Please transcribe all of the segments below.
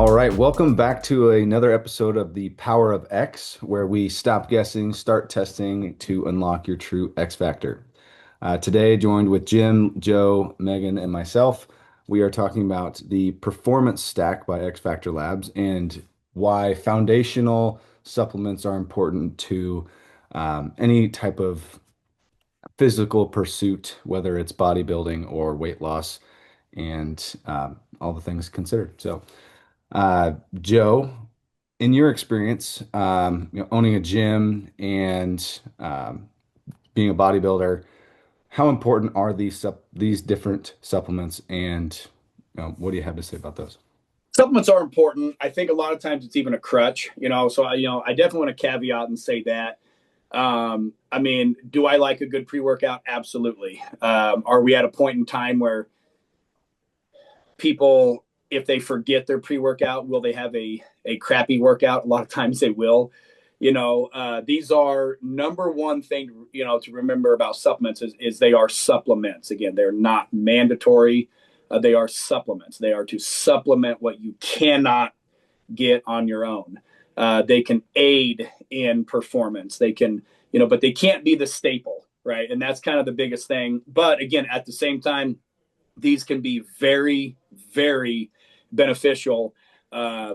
All right, welcome back to another episode of the Power of X, where we stop guessing, start testing to unlock your true X factor. Today, joined with Jim, Joe, Megan, and myself, we are talking about the Performance Stack by X Factor Labs and why foundational supplements are important to any type of physical pursuit, whether it's bodybuilding or weight loss, and all the things considered. Joe, in your experience, owning a gym and being a bodybuilder, how important are these different supplements, and what do you have to say about those? Supplements are important. I think a lot of times it's even a crutch, so I definitely want to caveat and say that. I mean, do I like a good pre-workout? Absolutely. Are we at a point in time where people, if they forget their pre-workout, will they have a crappy workout? A lot of times they will. These are number one thing, to remember about supplements is they are supplements. Again, they're not mandatory. They are supplements. They are to supplement what you cannot get on your own. They can aid in performance. They can, but they can't be the staple, right? And that's kind of the biggest thing. But again, at the same time, these can be very, very beneficial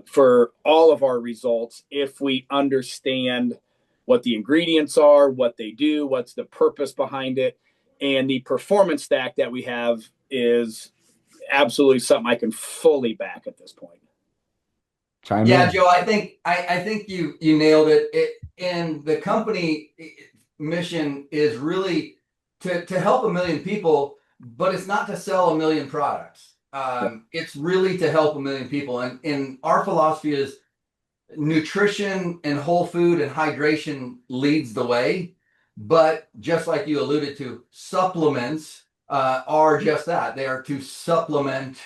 for all of our results if we understand what the ingredients are, what they do, what's the purpose behind it. And the performance stack that we have is absolutely something I can fully back at this point. Chime Yeah, in. Joe, I think you nailed it. And the company mission is really to help a million people, but it's not to sell a million products. It's really to help a million people. And our philosophy is nutrition and whole food and hydration leads the way. But just like you alluded to, supplements are just that. They are to supplement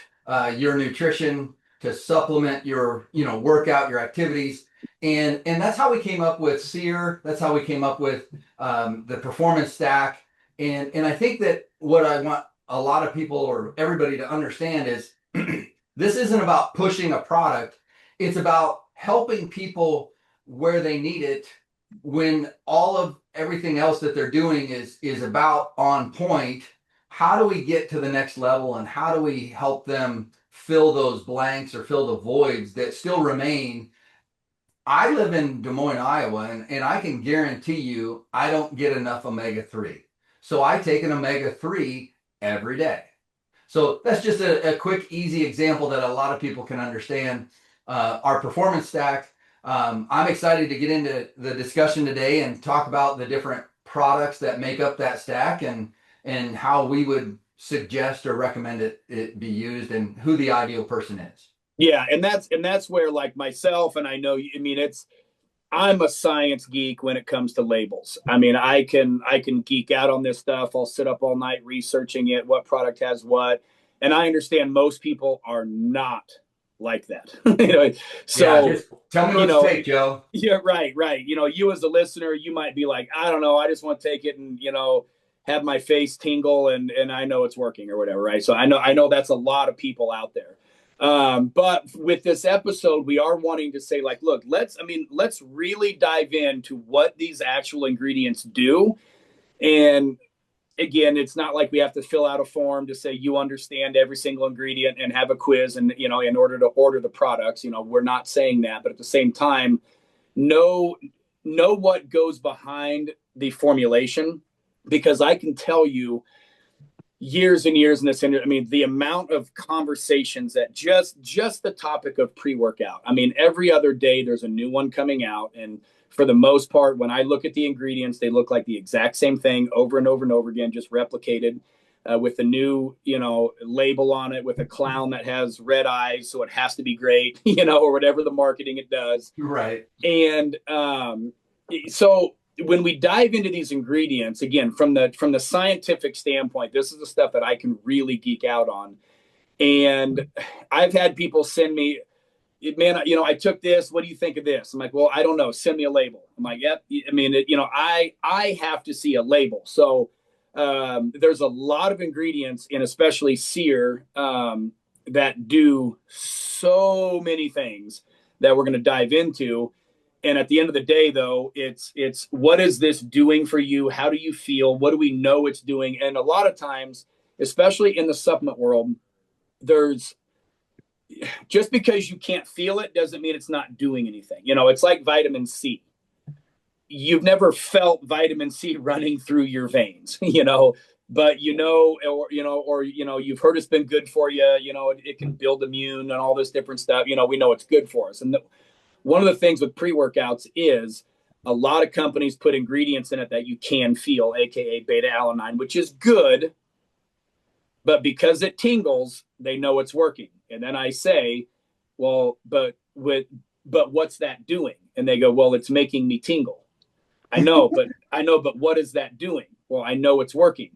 your nutrition, to supplement your workout, your activities. And that's how we came up with SEER. That's how we came up with the performance stack. And I think that what I want a lot of people or everybody to understand is this isn't about pushing a product. It's about helping people where they need it when all of everything else that they're doing is about on point. How do we get to the next level, and how do we help them fill those blanks or fill the voids that still remain? I live in Des Moines, Iowa, and I can guarantee you I don't get enough omega-3. So I take an omega-3 every day. So that's just a quick, easy example that a lot of people can understand. Our performance stack. I'm excited to get into the discussion today and talk about the different products that make up that stack and how we would suggest or recommend it be used and who the ideal person is. Yeah, and that's where, like myself, and I know, I mean, I'm a science geek when it comes to labels. I mean, I can geek out on this stuff. I'll sit up all night researching it, what product has what, and I understand most people are not like that. So yeah, just tell me what to take, Joe. Yeah, right. You as a listener, you might be like, I don't know, I just want to take it and have my face tingle and I know it's working or whatever, right? So I know that's a lot of people out there. But with this episode, we are wanting to say, like, look, let's really dive into what these actual ingredients do. And again, it's not like we have to fill out a form to say you understand every single ingredient and have a quiz and, in order to order the products. We're not saying that, but at the same time, know what goes behind the formulation, because I can tell you years and years in this industry. I mean, the amount of conversations that just the topic of pre-workout. I mean, every other day there's a new one coming out. And for the most part, when I look at the ingredients, they look like the exact same thing over and over and over again, just replicated with a new, label on it with a clown that has red eyes. So it has to be great, or whatever the marketing it does. Right. And so when we dive into these ingredients, again, from the scientific standpoint, this is the stuff that I can really geek out on. And I've had people send me, man, I took this. What do you think of this? I'm like, well, I don't know. Send me a label. I'm like, yep. I mean, I have to see a label. So there's a lot of ingredients in, especially SEER, that do so many things that we're going to dive into. And at the end of the day, though, it's what is this doing for you? How do you feel? What do we know it's doing? And a lot of times, especially in the supplement world, there's just because you can't feel it doesn't mean it's not doing anything. It's like vitamin C. You've never felt vitamin C running through your veins, but you've heard it's been good for you. It can build immune and all this different stuff. We know it's good for us. And one of the things with pre-workouts is a lot of companies put ingredients in it that you can feel, aka beta alanine, which is good, but because it tingles, they know it's working. And then I say, well, but what's that doing? And they go, well, it's making me tingle. I know, but what is that doing? Well, I know it's working.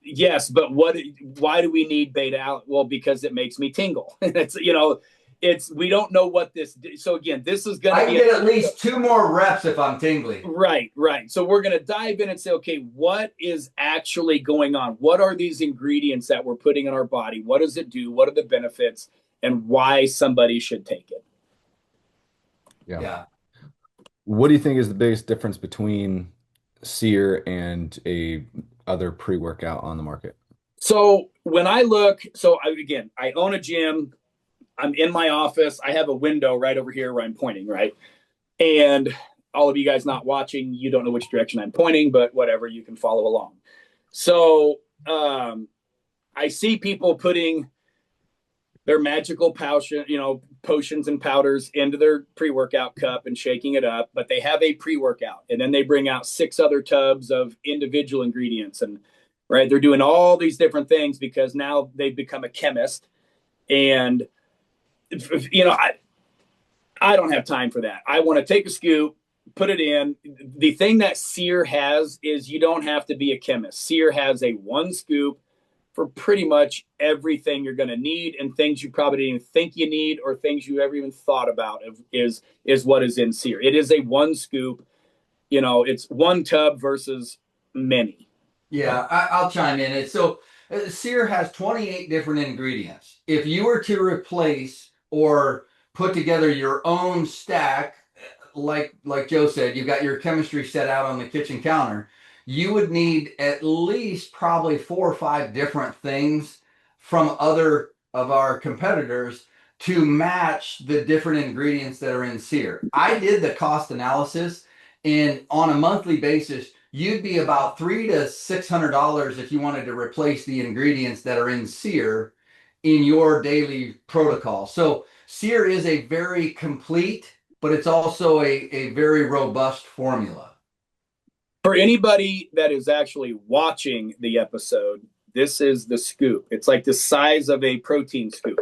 Yes, but why do we need beta alanine? Well, because it makes me tingle. We don't know what this. So again, this is going to be. I get at least 2 more reps if I'm tingling. Right. So we're going to dive in and say, okay, what is actually going on? What are these ingredients that we're putting in our body? What does it do? What are the benefits? And why somebody should take it? Yeah. What do you think is the biggest difference between SEER and a other pre-workout on the market? So when I look, I own a gym. I'm in my office. I have a window right over here where I'm pointing, right? And all of you guys not watching, you don't know which direction I'm pointing, but whatever, you can follow along. So I see people putting their magical potions and powders into their pre-workout cup and shaking it up, but they have a pre-workout, and then they bring out 6 other tubs of individual ingredients, and right, they're doing all these different things because now they've become a chemist. And I don't have time for that. I want to take a scoop, put it in. The thing that SEER has is you don't have to be a chemist. SEER has a 1 scoop for pretty much everything you're going to need, and things you probably didn't even think you need, or things you ever even thought about is what is in SEER. It is a 1 scoop. It's 1 tub versus many. Yeah, I'll chime in. SEER has 28 different ingredients. If you were to replace or put together your own stack, like Joe said, you've got your chemistry set out on the kitchen counter, you would need at least probably 4 or 5 different things from other of our competitors to match the different ingredients that are in SEER. I did the cost analysis, and on a monthly basis, you'd be about $300 to $600 if you wanted to replace the ingredients that are in SEER in your daily protocol. So SEER is a very complete, but it's also a very robust formula. For anybody that is actually watching the episode, this is the scoop. It's like the size of a protein scoop.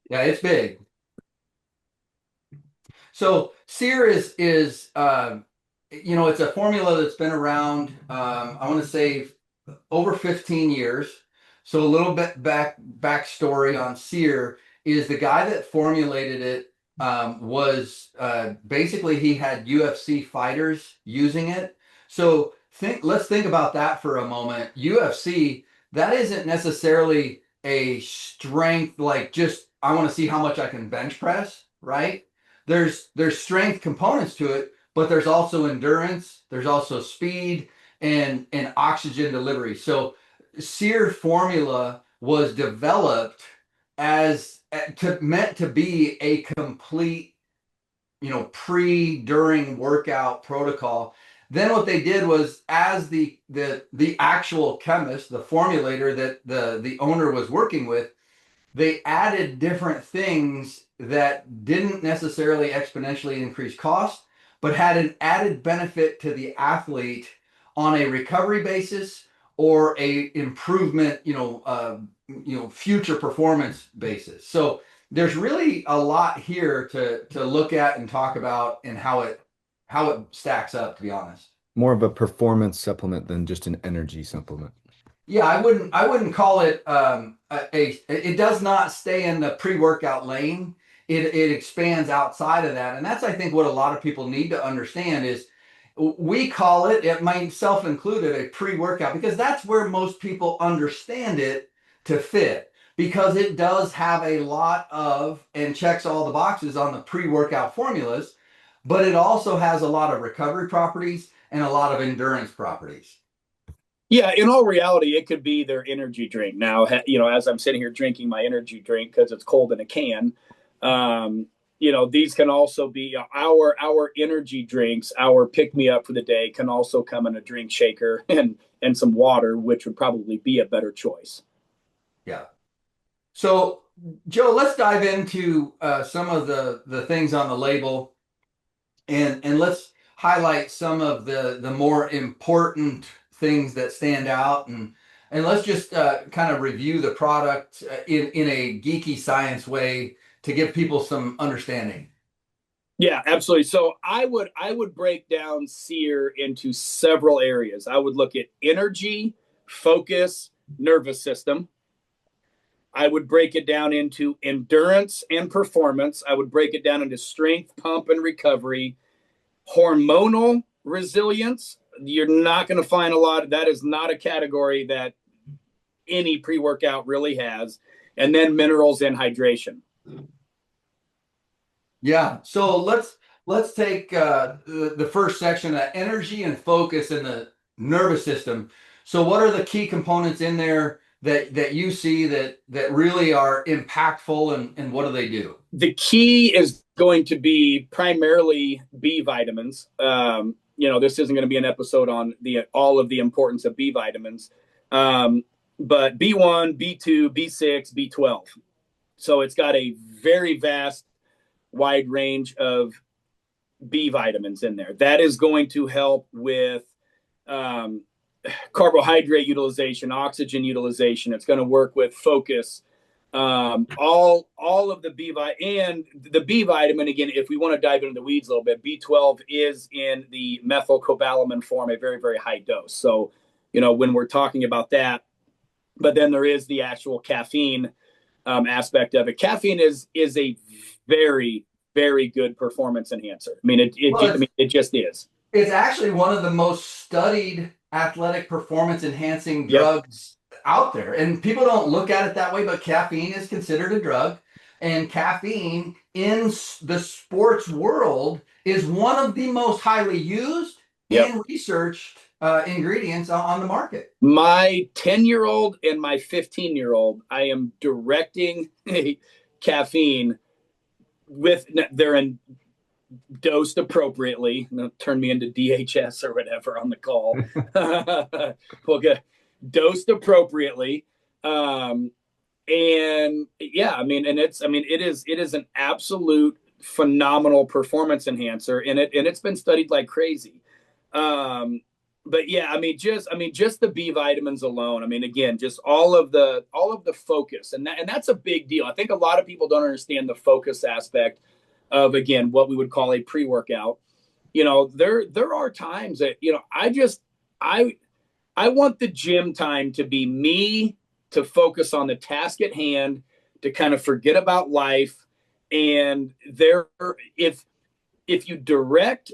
Yeah, it's big. So SEER is it's a formula that's been around, I want to say over 15 years. So a little bit backstory on SEER is the guy that formulated it was basically he had UFC fighters using it. So let's think about that for a moment. UFC, that isn't necessarily a strength, like just I want to see how much I can bench press, right? There's strength components to it, but there's also endurance, there's also speed and oxygen delivery. So SEER formula was developed meant to be a complete, during workout protocol. Then what they did was, as the actual chemist, the formulator that the owner was working with, they added different things that didn't necessarily exponentially increase cost, but had an added benefit to the athlete on a recovery basis or a improvement, future performance basis. So there's really a lot here to look at and talk about, and how it stacks up, to be honest. More of a performance supplement than just an energy supplement. Yeah, I wouldn't call it it does not stay in the pre-workout lane. It expands outside of that. And that's, I think, what a lot of people need to understand is we call it myself included, a pre-workout, because that's where most people understand it to fit. because it does have a lot of and checks all the boxes on the pre-workout formulas, but it also has a lot of recovery properties and a lot of endurance properties. Yeah, in all reality, it could be their energy drink. Now, as I'm sitting here drinking my energy drink because it's cold in a can, these can also be our energy drinks. Our pick me up for the day can also come in a drink shaker and some water, which would probably be a better choice. Yeah. So, Joe, let's dive into some of the things on the label, and let's highlight some of the more important things that stand out, and let's just kind of review the product in a geeky science way to give people some understanding. Yeah, absolutely. So I would break down SEER into several areas. I would look at energy, focus, nervous system. I would break it down into endurance and performance. I would break it down into strength, pump, and recovery, hormonal resilience. You're not going to find a lot. That is not a category that any pre workout really has. And then minerals and hydration. Yeah. So let's take the first section, energy and focus in the nervous system. So what are the key components in there that you see that really are impactful, and what do they do? The key is going to be primarily B vitamins. This isn't going to be an episode on all of the importance of B vitamins, but B1, B2, B6, B12. So it's got a very vast, wide range of B vitamins in there. That is going to help with carbohydrate utilization, oxygen utilization. It's going to work with focus. All of the and the B vitamin, again, if we want to dive into the weeds a little bit, B12 is in the methylcobalamin form, a very, very high dose. So, when we're talking about that, but then there is the actual caffeine aspect of it. Caffeine is a very, very good performance enhancer. I mean, it just is. It's actually one of the most studied athletic performance enhancing Yep. drugs out there. And people don't look at it that way, but caffeine is considered a drug. And caffeine in the sports world is one of the most highly used Yep. and researched ingredients on the market. My 10-year-old and my 15-year-old, I am directing caffeine they're in dosed appropriately. Turn me into DHS or whatever on the call. We'll get dosed appropriately. And yeah, it is an absolute phenomenal performance enhancer, and it's been studied like crazy. But yeah, just the B vitamins alone. Again, just all of the focus, and that's a big deal. I think a lot of people don't understand the focus aspect of, again, what we would call a pre-workout. There are times that I want the gym time to be me, to focus on the task at hand, to kind of forget about life, and if you direct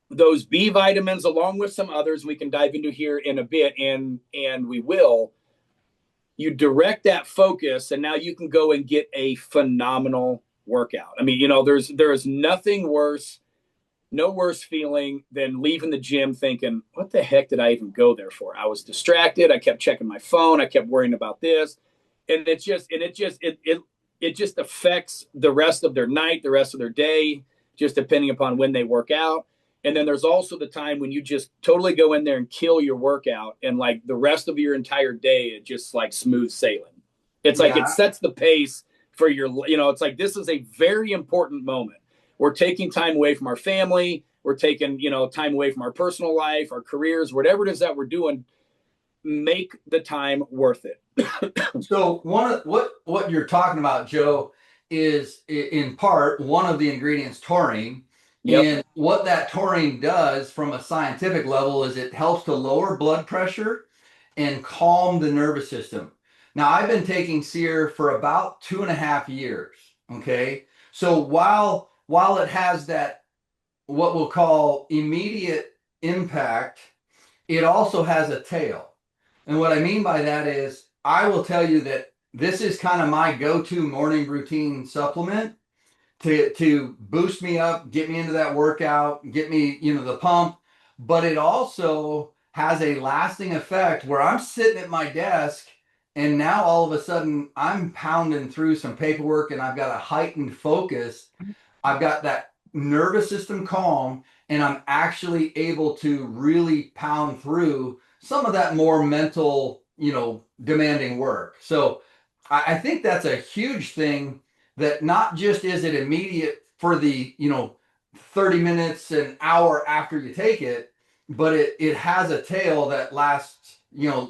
those B vitamins along with some others we can dive into here in a bit, and we will, you direct that focus, and now you can go and get a phenomenal workout. There is nothing worse, no worse feeling than leaving the gym thinking, what the heck did I even go there for? I was distracted. I kept checking my phone. I kept worrying about this. And it just affects the rest of their night, the rest of their day, just depending upon when they work out. And then there's also the time when you just totally go in there and kill your workout, and like the rest of your entire day, it just like smooth sailing. It's like it sets the pace for your, it's like this is a very important moment. We're taking time away from our family. We're taking, time away from our personal life, our careers, whatever it is that we're doing. Make the time worth it. So what you're talking about, Joe, is in part one of the ingredients, taurine. Yep. And what that taurine does from a scientific level is it helps to lower blood pressure and calm the nervous system. Now, I've been taking SEER for about 2.5 years. Okay. So while it has that, what we'll call immediate impact, it also has a tail. And what I mean by that is I will tell you that this is kind of my go-to morning routine supplement to boost me up, get me into that workout, get me, the pump. But it also has a lasting effect where I'm sitting at my desk and now all of a sudden I'm pounding through some paperwork and I've got a heightened focus. I've got that nervous system calm, and I'm actually able to really pound through some of that more mental, demanding work. So I think that's a huge thing, that not just is it immediate for the, 30 minutes, an hour after you take it, but it has a tail that lasts,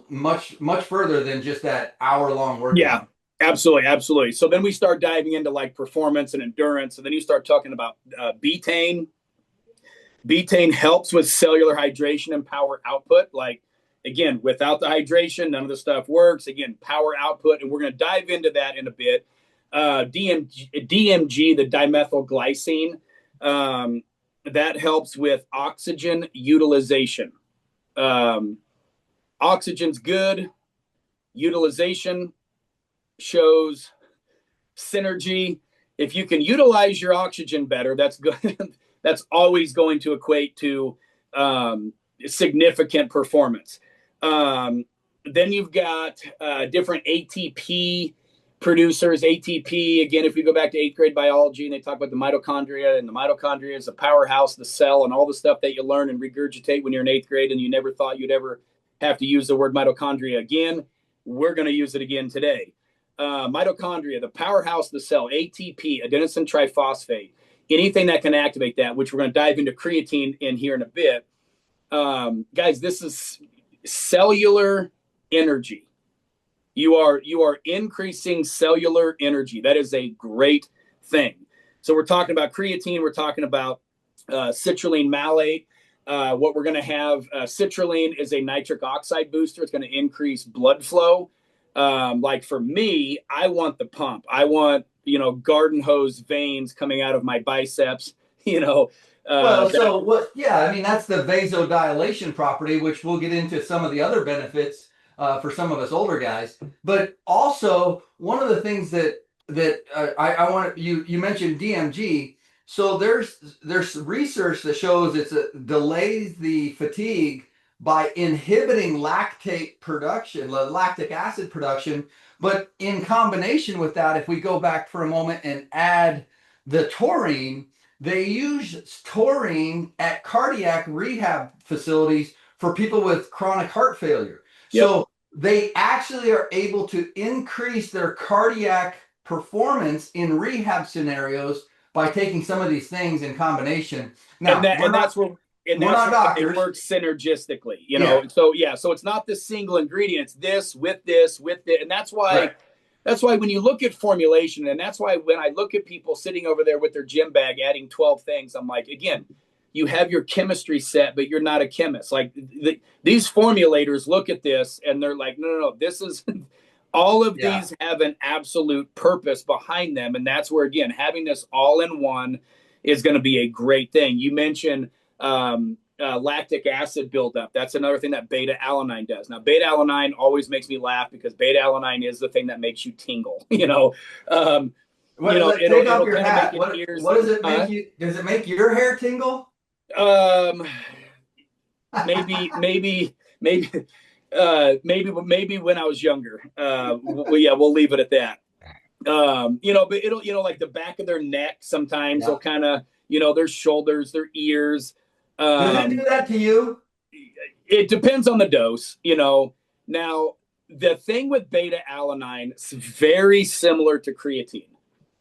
much, much further than just that hour-long Yeah, workout. absolutely, absolutely. So then we start diving into like performance and endurance, and then you start talking about betaine. Betaine helps with cellular hydration and power output. Like, again, without the hydration, none of the stuff works. Again, power output, and we're going to dive into that in a bit. DMG, the dimethylglycine, that helps with oxygen utilization. Um, Oxygen's good. Utilization shows synergy. If you can utilize your oxygen better, that's good. That's always going to equate to significant performance. Then you've got different ATP producers. ATP, again, if we go back to eighth grade biology and they talk about the mitochondria, and the mitochondria is the powerhouse, the cell, and all the stuff that you learn and regurgitate when you're in eighth grade and you never thought you'd ever have to use the word mitochondria again. We're going to use it again today. Mitochondria, the powerhouse of the cell, ATP, adenosine triphosphate, anything that can activate that, which we're going to dive into creatine in here in a bit. Guys, this is cellular energy. You are increasing cellular energy. That is a great thing. So we're talking about creatine. We're talking about citrulline malate. What we're going to have, citrulline is a nitric oxide booster. It's going to increase blood flow. Like for me, I want the pump. I want, garden hose veins coming out of my biceps, Well, that, so what? Yeah, I mean that's the vasodilation property, which we'll get into some of the other benefits for some of us older guys. But also one of the things that I want you mentioned DMG. So there's research that shows delays the fatigue by inhibiting lactate production, lactic acid production. But in combination with that, if we go back for a moment and add the taurine, they use taurine at cardiac rehab facilities for people with chronic heart failure. yep. So they actually are able to increase their cardiac performance in rehab scenarios by taking some of these things in combination. and Now, that and that's where and we're that's not where they doctors. work synergistically, Yeah, so it's not the single ingredient. It's this with it, and right. that's why when you look at formulation, and that's why when I look at people sitting over there with their gym bag adding 12 things, I'm like, again, you have your chemistry set, but you're not a chemist. Like these formulators look at this and they're like, no, this is all of Yeah. these have an absolute purpose behind them, and that's where again having this all in one is going to be a great thing. You mentioned lactic acid buildup. That's another thing that beta alanine does. Now, beta alanine always makes me laugh because beta alanine is the thing that makes you tingle. Take off It'll your kind of make hat. it ears. What does it make you? Does it make your hair tingle? Um, maybe, maybe when I was younger. Yeah, we'll leave it at that. But it'll, like the back of their neck sometimes Yeah. they'll kind of, their shoulders, their ears. Does it do Um, that to you? it depends on the dose. Now, the thing with beta alanine, it's very similar to creatine.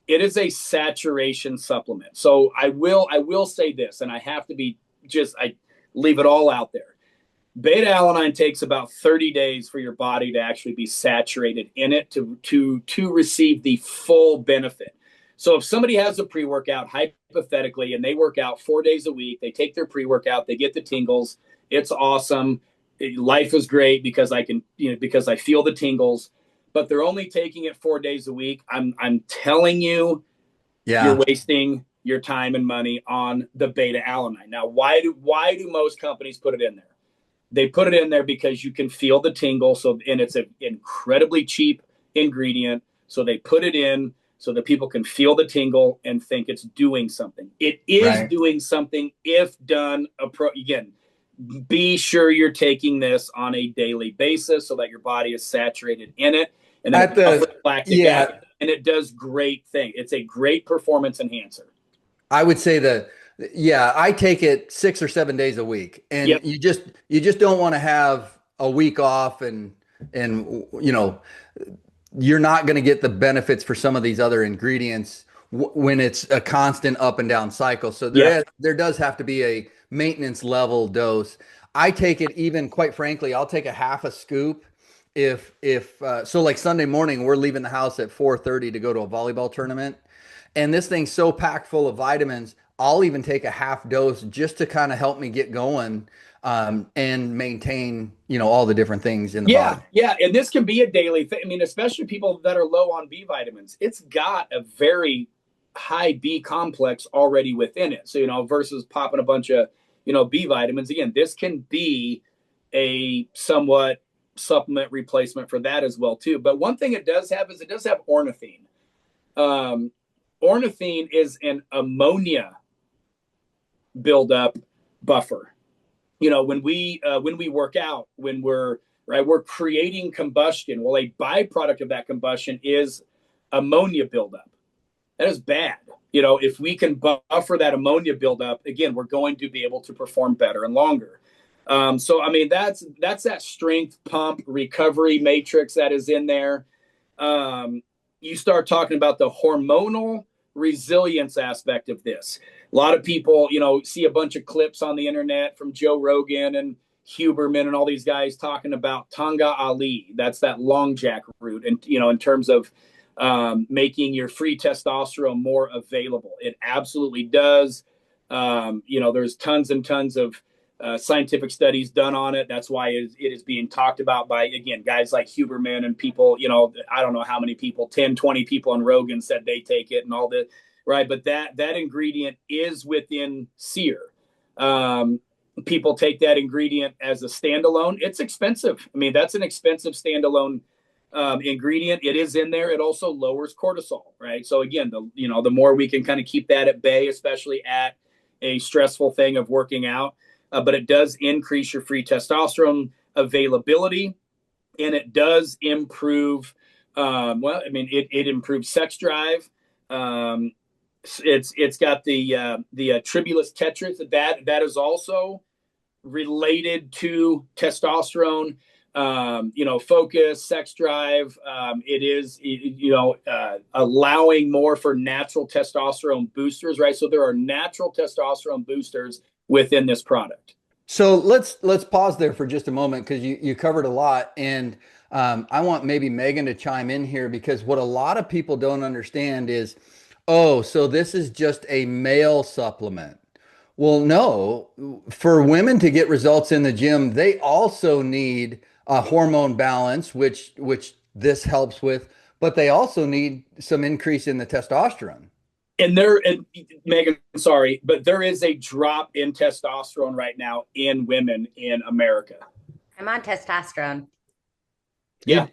It is a saturation supplement. So I will say this, and I have to be I leave it all out there. Beta alanine takes about 30 days for your body to actually be saturated in it to receive the full benefit. So if somebody has a pre-workout, hypothetically, and they work out 4 days a week, they take their pre-workout, they get the tingles, it's awesome. Life is great because because I feel the tingles, but they're only taking it 4 days a week. I'm telling you, you're Yeah. wasting your time and money on the beta alanine. Now, why do most companies put it in there? They put it in there because you can feel the tingle. So, and it's an incredibly cheap ingredient. So they put it in so that people can feel the tingle and think it's doing something. It is doing something if done again. Be sure you're taking this on a daily basis so that your body is saturated in it, and then lactic acid, and it does great thing. It's a great performance enhancer. I would say that, yeah, I take it 6 or 7 days a week, and you just don't want to have a week off, and you know, you're not going to get the benefits for some of these other ingredients when it's a constant up and down cycle. So there does have to be a maintenance level dose. I take it, even quite frankly, I'll take a half a scoop if so, like Sunday morning, we're leaving the house at 4:30 to go to a volleyball tournament. And this thing's so packed full of vitamins, I'll even take a half dose just to kind of help me get going, and maintain, all the different things in the body. Yeah. And this can be a daily thing. I mean, especially people that are low on B vitamins, it's got a very high B complex already within it. So, versus popping a bunch of, B vitamins, again, this can be a somewhat supplement replacement for that as well, too. But one thing it does have is it does have ornithine. Ornithine is an ammonia buildup buffer. When we work out, when we're creating combustion. Well, a byproduct of that combustion is ammonia buildup. That is bad. If we can buffer that ammonia buildup, again, we're going to be able to perform better and longer. So I mean, that's that strength pump recovery matrix that is in there. You start talking about the hormonal resilience aspect of this. A lot of people, see a bunch of clips on the internet from Joe Rogan and Huberman and all these guys talking about Tanga Ali. That's that long jack root. And, in terms of making your free testosterone more available, it absolutely does. There's tons and tons of scientific studies done on it. That's why it is being talked about by, again, guys like Huberman and people, I don't know how many people, 10, 20 people on Rogan said they take it and all that. Right. But that ingredient is within SEER. People take that ingredient as a standalone. It's expensive. I mean, that's an expensive standalone ingredient. It is in there. It also lowers cortisol. Right. So again, the more we can kind of keep that at bay, especially at a stressful thing of working out. But it does increase your free testosterone availability, and it does improve. It improves sex drive. It's got the tribulus tetris that is also related to testosterone. Focus, sex drive. It is allowing more for natural testosterone boosters, right? So there are natural testosterone boosters within this product. So let's pause there for just a moment, because you covered a lot, and I want maybe Megan to chime in here, because what a lot of people don't understand is, so this is just a male supplement. Well, no, for women to get results in the gym, they also need a hormone balance, which this helps with, but they also need some increase in the testosterone. And Megan, sorry, but there is a drop in testosterone right now in women in America. I'm on testosterone. Yeah.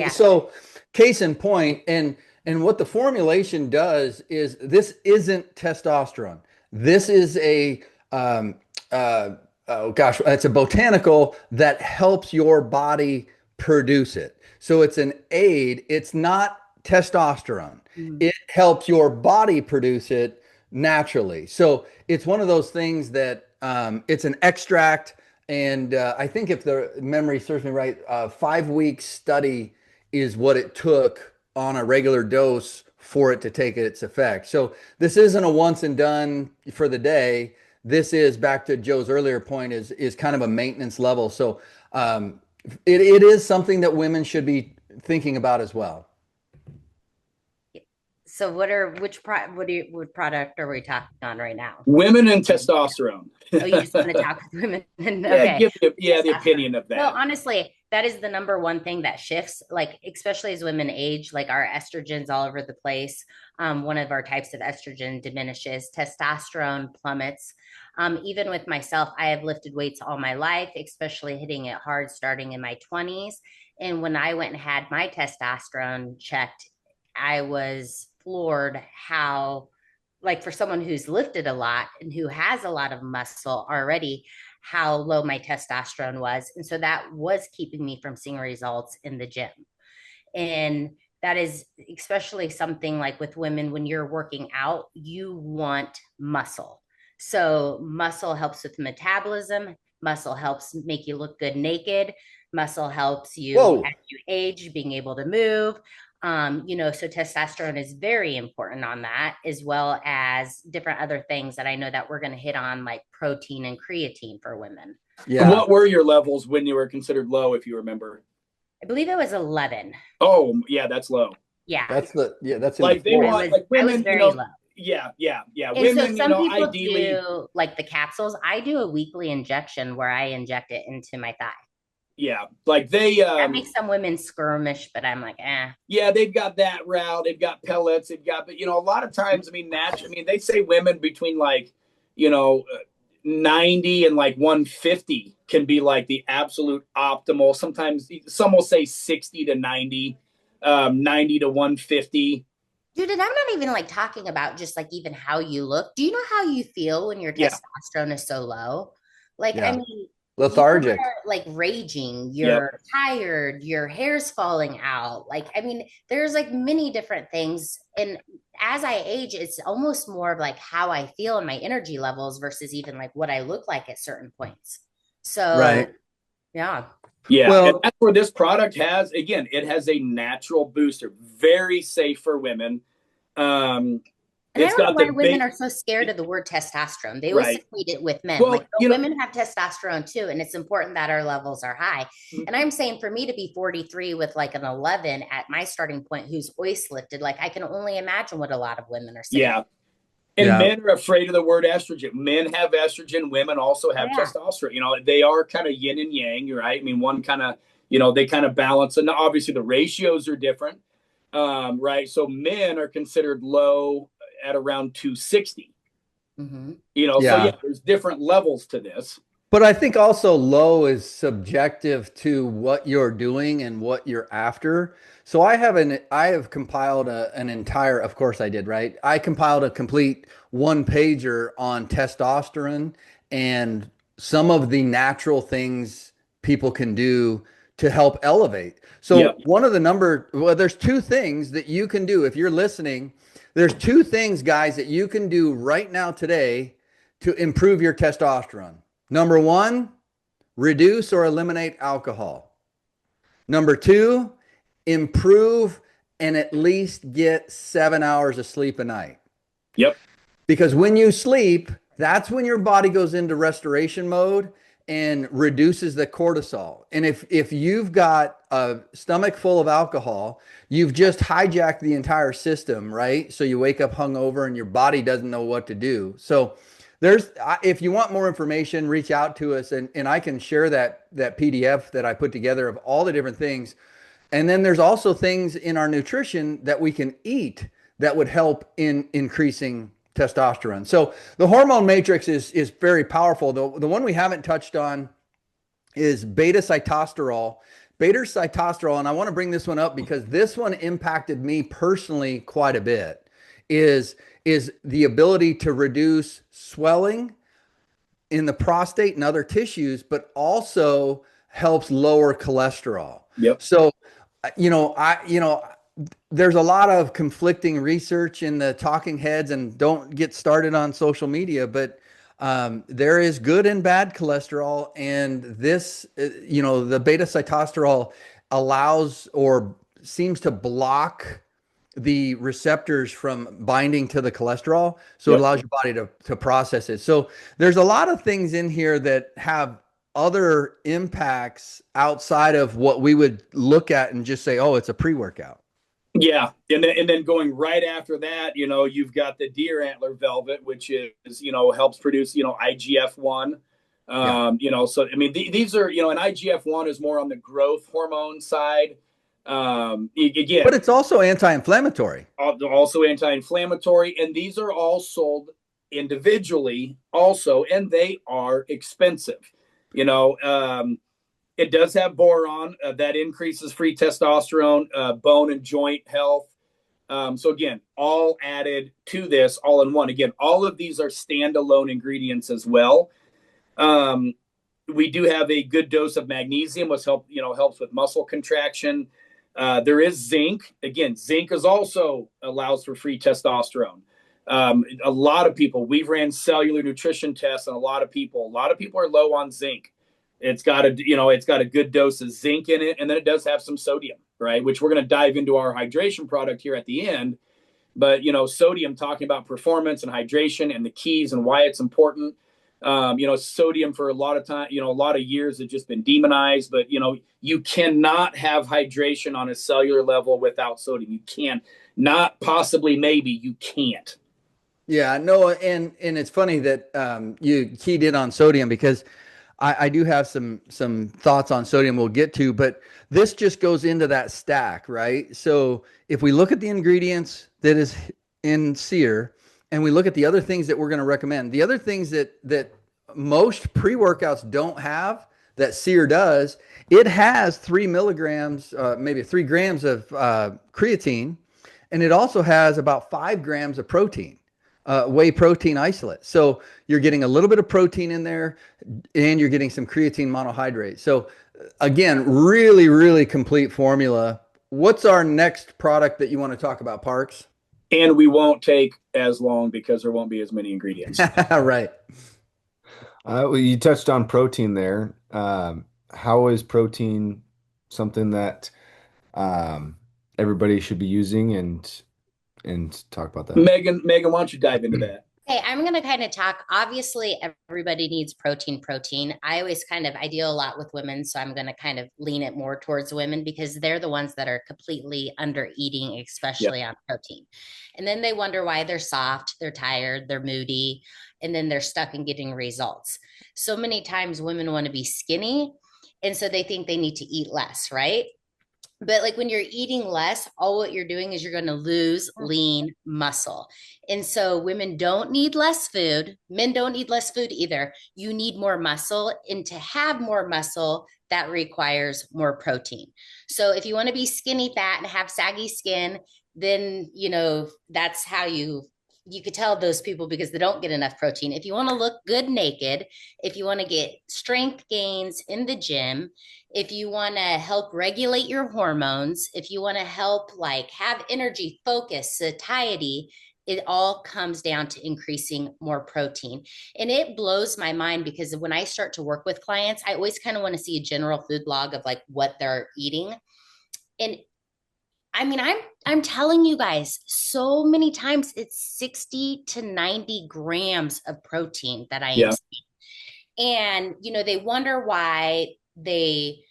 So case in point, and what the formulation does is, this isn't testosterone. This is it's a botanical that helps your body produce it. So it's an aid. It's not testosterone. It helps your body produce it naturally. So it's one of those things that it's an extract. And I think, if the memory serves me right, 5-week study is what it took on a regular dose for it to take its effect. So this isn't a once and done for the day. This is, back to Joe's earlier point, is kind of a maintenance level. So it is something that women should be thinking about as well. So what product are we talking on right now? Women and testosterone. Oh, you just want to talk with women? Okay. The opinion of that. Well, honestly, that is the number one thing that shifts, like, especially as women age, like our estrogen's all over the place. One of our types of estrogen diminishes, testosterone plummets. Even with myself, I have lifted weights all my life, especially hitting it hard starting in my 20s. And when I went and had my testosterone checked, I was floored how, like, for someone who's lifted a lot and who has a lot of muscle already, how low my testosterone was. And so that was keeping me from seeing results in the gym. And that is especially something like with women, when you're working out, you want muscle. So muscle helps with metabolism. Muscle helps make you look good naked. Muscle helps you Whoa. as you age, being able to move. So testosterone is very important on that, as well as different other things that I know that we're going to hit on, like protein and creatine for women. Yeah. What were your levels when you were considered low, if you remember? I believe it was 11. Oh, yeah, that's low. Yeah. That's in Like the they 40s. want, like I was women, very low. yeah. And so Women, some people ideally, do like the capsules. I do a weekly injection where I inject it into my thigh. yeah, like That makes some women skirmish, but I'm like, yeah, they've got that route. They've got pellets. They've got, but a lot of times, they say women between like, you know, 90 and like 150 can be like the absolute optimal. Sometimes some will say 60 to 90, 90 to 150. dude, and I'm not even like talking about just like even how you look. Do you know how you feel when your Yeah. testosterone is so low? Like, I Yeah. mean, Lethargic. you're like raging, Yep. you're tired, your hair's falling out. Like, I mean, there's like many different things. And as I age, it's almost more of like how I feel and my energy levels versus even like what I look like at certain points. So, Right. yeah. Yeah, Well- and that's where this product has, again, it has a natural booster, very safe for women. And I It's don't know got why the women are so scared of the word testosterone. They always Right. equate it with men. Well, Like, women have testosterone too, and it's important that our levels are high. And I'm saying for me to be 43 with like an 11 at my starting point, who's hoist lifted, like I can only imagine what a lot of women are saying. yeah. And Yeah. men are afraid of the word estrogen. Men have estrogen. Women also have Yeah. testosterone. They are kind of yin and yang, right? I mean, one kind of, they kind of balance. And obviously the ratios are different, right? So men are considered low at around 260. Mm-hmm. So yeah, there's different levels to this. But I think also low is subjective to what you're doing and what you're after. So I have compiled an entire, of course I did, right? I compiled a complete one pager on testosterone and some of the natural things people can do to help elevate. So Yep. there's two things that you can do if you're listening. There's two things, guys, that you can do right now today to improve your testosterone. Number one, reduce or eliminate alcohol. Number two, improve and at least get 7 hours of sleep a night. Yep. Because when you sleep, that's when your body goes into restoration mode and reduces the cortisol. And if you've got a stomach full of alcohol, you've just hijacked the entire system, right? So you wake up hungover and your body doesn't know what to do. So if you want more information, reach out to us and I can share that PDF that I put together of all the different things. And then there's also things in our nutrition that we can eat that would help in increasing testosterone. So the hormone matrix is very powerful. The one we haven't touched on is beta cytosterol. Beta cytosterol, and I want to bring this one up because this one impacted me personally quite a bit, is the ability to reduce swelling in the prostate and other tissues, but also helps lower cholesterol. Yep. So, there's a lot of conflicting research in the talking heads, and don't get started on social media, but there is good and bad cholesterol, and this, the beta cytosterol allows or seems to block the receptors from binding to the cholesterol. So it allows your body to process it. So there's a lot of things in here that have other impacts outside of what we would look at and just say, oh, it's a pre-workout. Yeah. And then going right after that, you've got the deer antler velvet, which is, helps produce, IGF-1. So, these are, and IGF-1 is more on the growth hormone side. Again, but it's also anti-inflammatory. Also anti-inflammatory. And these are all sold individually also, and they are expensive. It does have boron that increases free testosterone, bone and joint health. So again, all added to this all in one. Again, all of these are standalone ingredients as well. We do have a good dose of magnesium, which helps with muscle contraction. There is zinc. Again, zinc is also allows for free testosterone. A lot of people, we've ran cellular nutrition tests on a lot of people are low on zinc. It's got a good dose of zinc in it, and then it does have some sodium, right? Which we're going to dive into our hydration product here at the end. But sodium, talking about performance and hydration and the keys and why it's important. Sodium for a lot of time, a lot of years has just been demonized, but you cannot have hydration on a cellular level without sodium. You can not, possibly, maybe you can't. Yeah, no, and it's funny that you keyed in on sodium, because I do have some thoughts on sodium we'll get to, but this just goes into that stack, right? So if we look at the ingredients that is in SEER, and we look at the other things that we're going to recommend, the other things that most pre-workouts don't have that SEER does, it has 3 milligrams, maybe 3 grams of creatine, and it also has about 5 grams of protein. Whey protein isolate. So you're getting a little bit of protein in there, and you're getting some creatine monohydrate. So again, really, really complete formula. What's our next product that you want to talk about, Parks? And we won't take as long because there won't be as many ingredients. Right. Well, you touched on protein there. How is protein something that everybody should be using, and talk about that? Megan, why don't you dive into that? Hey, I'm going to kind of talk. Obviously, everybody needs protein. I deal a lot with women, so I'm going to kind of lean it more towards women, because they're the ones that are completely under eating, especially on protein. And then they wonder why they're soft, they're tired, they're moody, and then they're stuck in getting results. So many times women want to be skinny, and so they think they need to eat less, right? But like when you're eating less, all what you're doing is you're going to lose lean muscle. And so women don't need less food. Men don't need less food either. You need more muscle. And to have more muscle, that requires more protein. So if you want to be skinny fat and have saggy skin, then, that's how you could tell those people, because they don't get enough protein. If you want to look good naked, if you want to get strength gains in the gym, if you want to help regulate your hormones, if you want to help have energy, focus, satiety, it all comes down to increasing more protein. And it blows my mind, because when I start to work with clients, I always kind of want to see a general food log of what they're eating. And I mean, I'm telling you guys, so many times it's 60 to 90 grams of protein that I am seeing. And, they wonder why they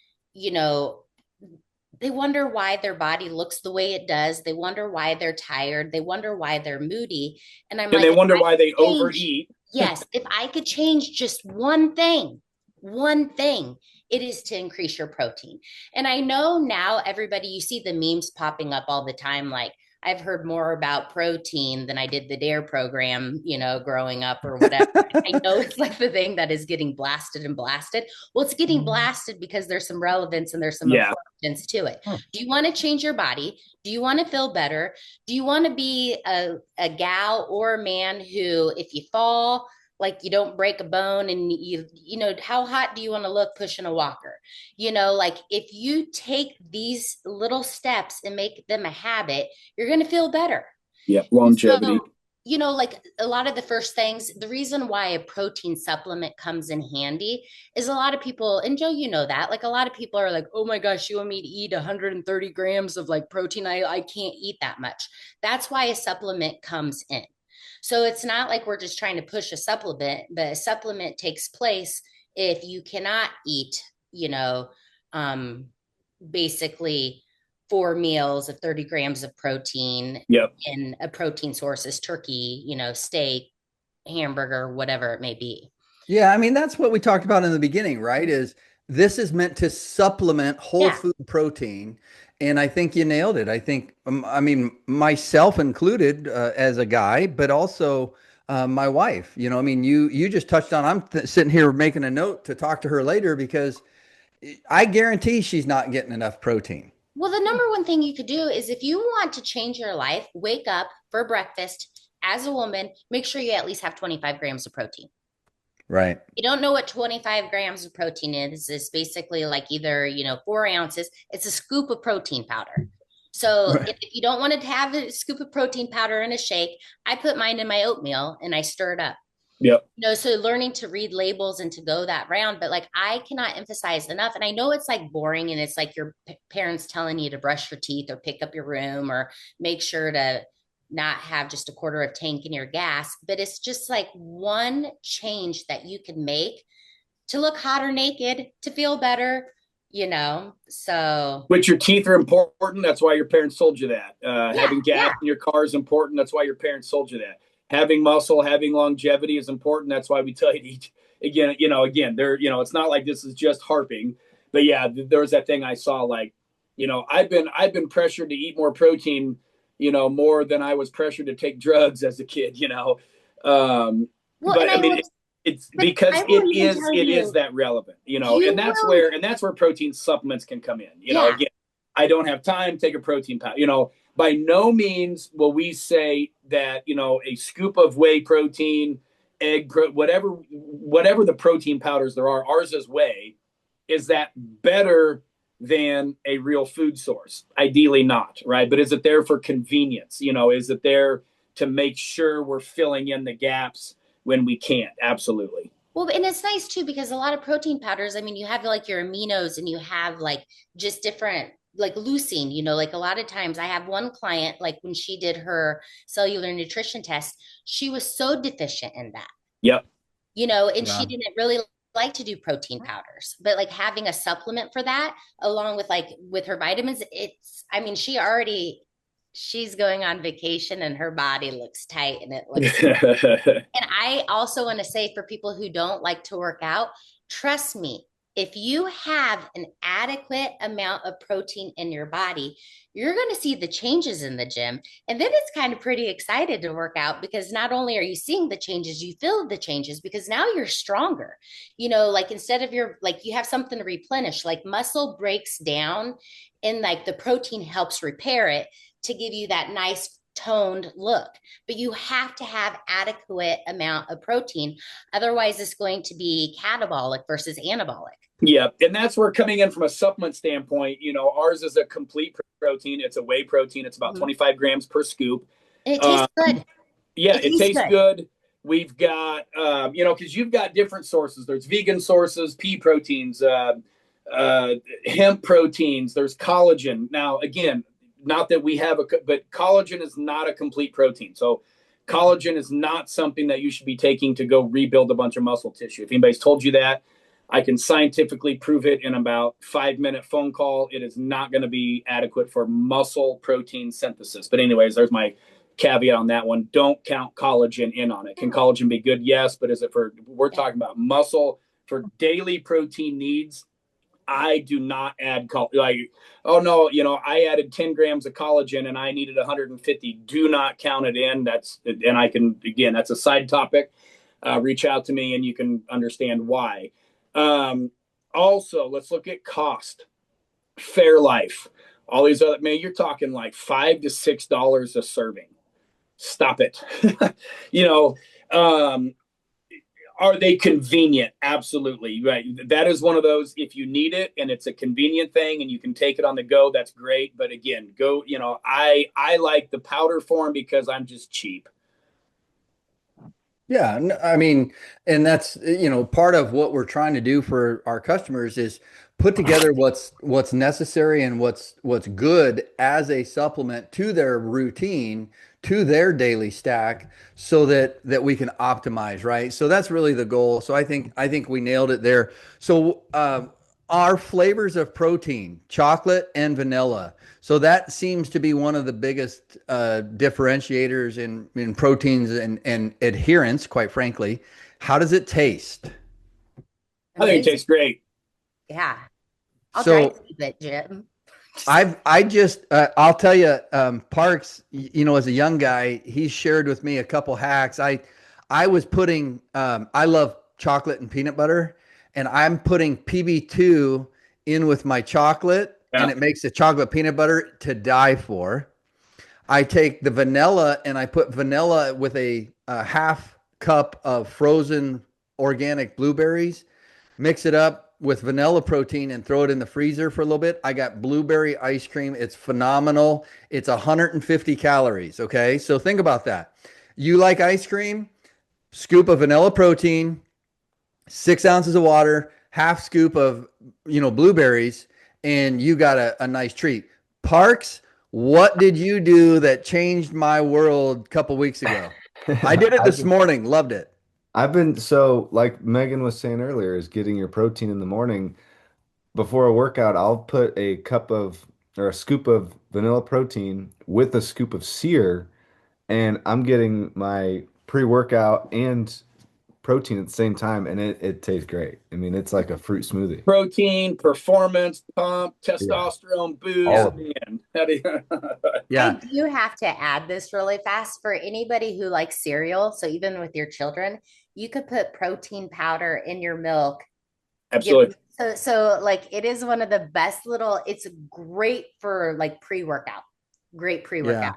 wonder why their body looks the way it does. They wonder why they're tired. They wonder why they're moody. And they wonder why they overeat. Yes. If I could change just one thing, it is to increase your protein. And I know now everybody, you see the memes popping up all the time. I've heard more about protein than I did the DARE program, growing up or whatever. I know it's the thing that is getting blasted and blasted. Well, it's getting blasted because there's some relevance and there's some importance to it. Do you want to change your body? Do you want to feel better? Do you want to be a gal or a man who, if you fall, you don't break a bone, and how hot do you want to look pushing a walker? If you take these little steps and make them a habit, you're going to feel better. Yeah. Longevity. So, a lot of the first things, the reason why a protein supplement comes in handy is a lot of people, and Joe, that, a lot of people are like, oh my gosh, you want me to eat 130 grams of protein? I can't eat that much. That's why a supplement comes in. So it's not like we're just trying to push a supplement, but a supplement takes place if you cannot eat, basically 4 meals of 30 grams of protein. And a protein source is turkey, steak, hamburger, whatever it may be. Yeah. I mean, that's what we talked about in the beginning, right? This is meant to supplement whole food protein. And I think you nailed it. I think, myself included as a guy, but also my wife, you just touched on, I'm sitting here making a note to talk to her later, because I guarantee she's not getting enough protein. Well, the number one thing you could do is if you want to change your life, wake up for breakfast as a woman, make sure you at least have 25 grams of protein. Right. You don't know what 25 grams of protein is. It's basically like either, 4 ounces. It's a scoop of protein powder. So Right. if you don't want to have a scoop of protein powder in a shake, I put mine in my oatmeal and I stir it up. Yep. So learning to read labels and to go that round, but like I cannot emphasize enough. And I know it's like boring and it's like your parents telling you to brush your teeth or pick up your room or make sure to not have just a quarter of tank in your gas, but it's just like one change that you can make to look hot or naked, to feel better, so. Which your teeth are important. That's why your parents told you that. Yeah, Having gas in your car is important. That's why your parents told you that. Having muscle, having longevity is important. That's why we tell you to eat. Again, it's not like this is just harping, but yeah, there was that thing I saw, like, I've been pressured to eat more protein, more than I was pressured to take drugs as a kid, Well, but I mean, it's because it is that relevant, and that's where protein supplements can come in. Again, I don't have time, take a protein powder. By no means will we say that, a scoop of whey protein, whatever the protein powders there are, ours is whey, is that better than a real food source? Ideally not, right? But is it there for convenience? Is it there to make sure we're filling in the gaps when we can't? Absolutely. Well, and it's nice too, because a lot of protein powders, I mean, you have like your aminos and you have like just different, like leucine, like a lot of times I have one client, like when she did her cellular nutrition test, she was so deficient in that. Yep. And she didn't really like to do protein powders, but like having a supplement for that along with her vitamins, she's going on vacation and her body looks tight and it looks and I also want to say for people who don't like to work out, trust me, if you have an adequate amount of protein in your body, you're going to see the changes in the gym. And then it's kind of pretty excited to work out because not only are you seeing the changes, you feel the changes because now you're stronger. Like instead of you have something to replenish, like muscle breaks down and like the protein helps repair it to give you that nice toned look, but you have to have adequate amount of protein. Otherwise it's going to be catabolic versus anabolic. Yeah. And that's where coming in from a supplement standpoint, ours is a complete protein. It's a whey protein. It's about 25 grams per scoop. And it tastes good. Yeah, it tastes good. We've got, because you've got different sources. There's vegan sources, pea proteins, hemp proteins. There's collagen. Now, again, not that we have but collagen is not a complete protein. So collagen is not something that you should be taking to go rebuild a bunch of muscle tissue. If anybody's told you that, I can scientifically prove it in about 5-minute phone call. It is not going to be adequate for muscle protein synthesis. But anyways, there's my caveat on that one. Don't count collagen in on it. Can collagen be good? Yes. But we're talking about muscle for daily protein needs. I do not add oh no, I added 10 grams of collagen and I needed 150. Do not count it in. That's a side topic. Reach out to me and you can understand why. Also, let's look at cost. Fairlife, all these other, man, you're talking like $5 to $6 a serving. Stop it. Are they convenient? Absolutely. Right. That is one of those, if you need it and it's a convenient thing and you can take it on the go, that's great. But again, I like the powder form because I'm just cheap. Yeah, I mean, and that's, part of what we're trying to do for our customers is put together what's necessary and what's good as a supplement to their routine, to their daily stack so that we can optimize, right? So that's really the goal. So I think we nailed it there. So our flavors of protein, chocolate and vanilla. So that seems to be one of the biggest differentiators in proteins and adherence, quite frankly. How does it taste? I think it tastes great. Yeah. I'll try to keep it, Jim. I'll tell you, Parks, as a young guy, he's shared with me a couple hacks. I was putting, I love chocolate and peanut butter, and I'm putting PB2 in with my chocolate, and it makes the chocolate peanut butter to die for. I take the vanilla and I put vanilla with a half cup of frozen organic blueberries, mix it up with vanilla protein and throw it in the freezer for a little bit. I got blueberry ice cream. It's phenomenal. It's 150 calories. Okay. So think about that. You like ice cream, scoop of vanilla protein, 6 ounces of water, half scoop of, blueberries, and you got a nice treat. Parks, what did you do that changed my world a couple weeks ago? I did it this morning. Loved it. I've been so like Megan was saying earlier, is getting your protein in the morning before a workout. I'll put a cup of or a scoop of vanilla protein with a scoop of SEER, and I'm getting my pre-workout and protein at the same time, and it tastes great. I mean, it's like a fruit smoothie. Protein, performance, pump, testosterone, boost. Man. Yeah. I do have to add this really fast for anybody who likes cereal. So even with your children, you could put protein powder in your milk. Absolutely. So like it is one of the best it's great for like pre-workout. Great pre-workout. Yeah.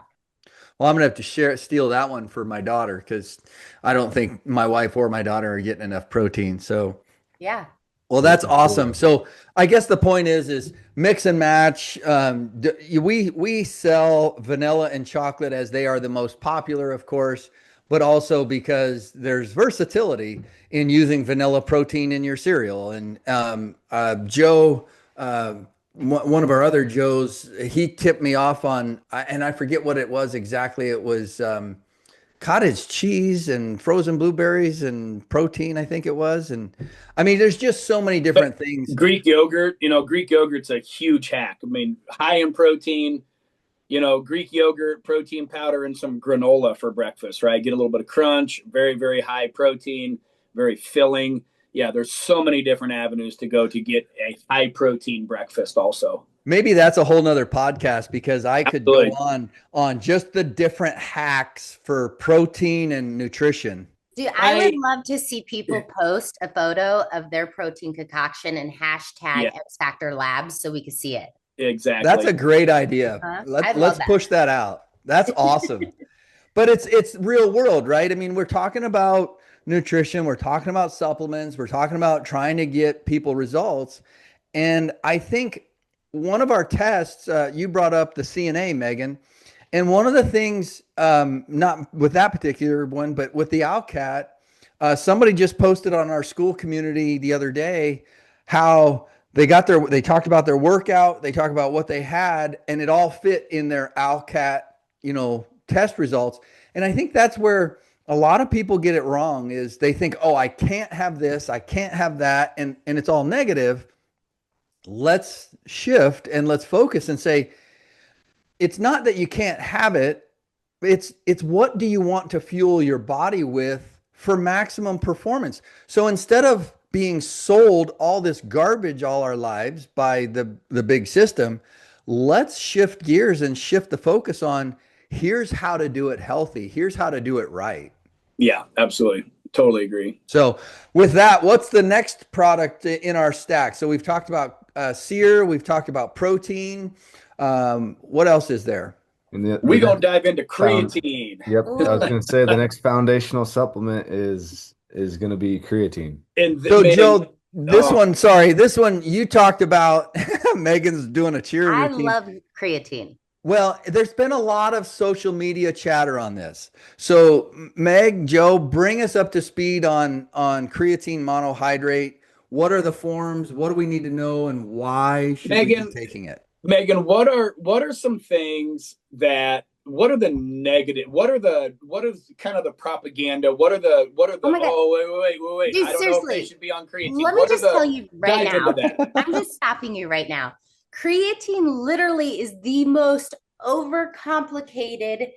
Well, I'm gonna have to steal that one for my daughter, because I don't think my wife or my daughter are getting enough protein. So yeah. Well, that's awesome. So I guess the point is mix and match. We sell vanilla and chocolate as they are the most popular, of course, but also because there's versatility in using vanilla protein in your cereal. And Joe, one of our other Joes, he tipped me off on, and I forget what it was exactly. It was cottage cheese and frozen blueberries and protein, I think it was. And I mean, there's just so many different things. Greek yogurt, Greek yogurt's a huge hack. I mean, high in protein, Greek yogurt, protein powder, and some granola for breakfast, right? Get a little bit of crunch, very, very high protein, very filling. Yeah, there's so many different avenues to go to get a high protein breakfast also. Maybe that's a whole nother podcast, because I could go on just the different hacks for protein and nutrition. Dude, I would love to see people post a photo of their protein concoction and hashtag X Factor Labs so we could see it. Exactly. That's a great idea. Let's push that out. That's awesome. But it's real world, right? I mean, we're talking about nutrition, we're talking about supplements, we're talking about trying to get people results. And I think one of our tests, you brought up the CNA, Megan, and one of the things, not with that particular one, but with the Owlcat, somebody just posted on our school community the other day how they talked about their workout, they talked about what they had, and it all fit in their Owlcat, test results. And I think that's where a lot of people get it wrong, is they think, oh, I can't have this, I can't have that, and it's all negative. Let's shift and let's focus and say, it's not that you can't have it. It's what do you want to fuel your body with for maximum performance? So instead of being sold all this garbage all our lives by the big system, let's shift gears and shift the focus on, here's how to do it healthy. Here's how to do it right. Yeah, absolutely. Totally agree. So with that, what's the next product in our stack? So we've talked about SEER, we've talked about protein. What else is there? We're going to dive into creatine. Yep. I was going to say the next foundational supplement is going to be creatine. Joe, this one you talked about. Megan's doing a cheer routine. I love creatine. Well, there's been a lot of social media chatter on this. So Meg, Joe, bring us up to speed on creatine monohydrate. What are the forms? What do we need to know, and why should we be taking it? Megan, what are some things that, what are the negative, what is kind of the propaganda? What are the wait. Dude, I don't seriously, know if they should be on creatine. Let me just tell you right now. I'm just stopping you right now. Creatine literally is the most overcomplicated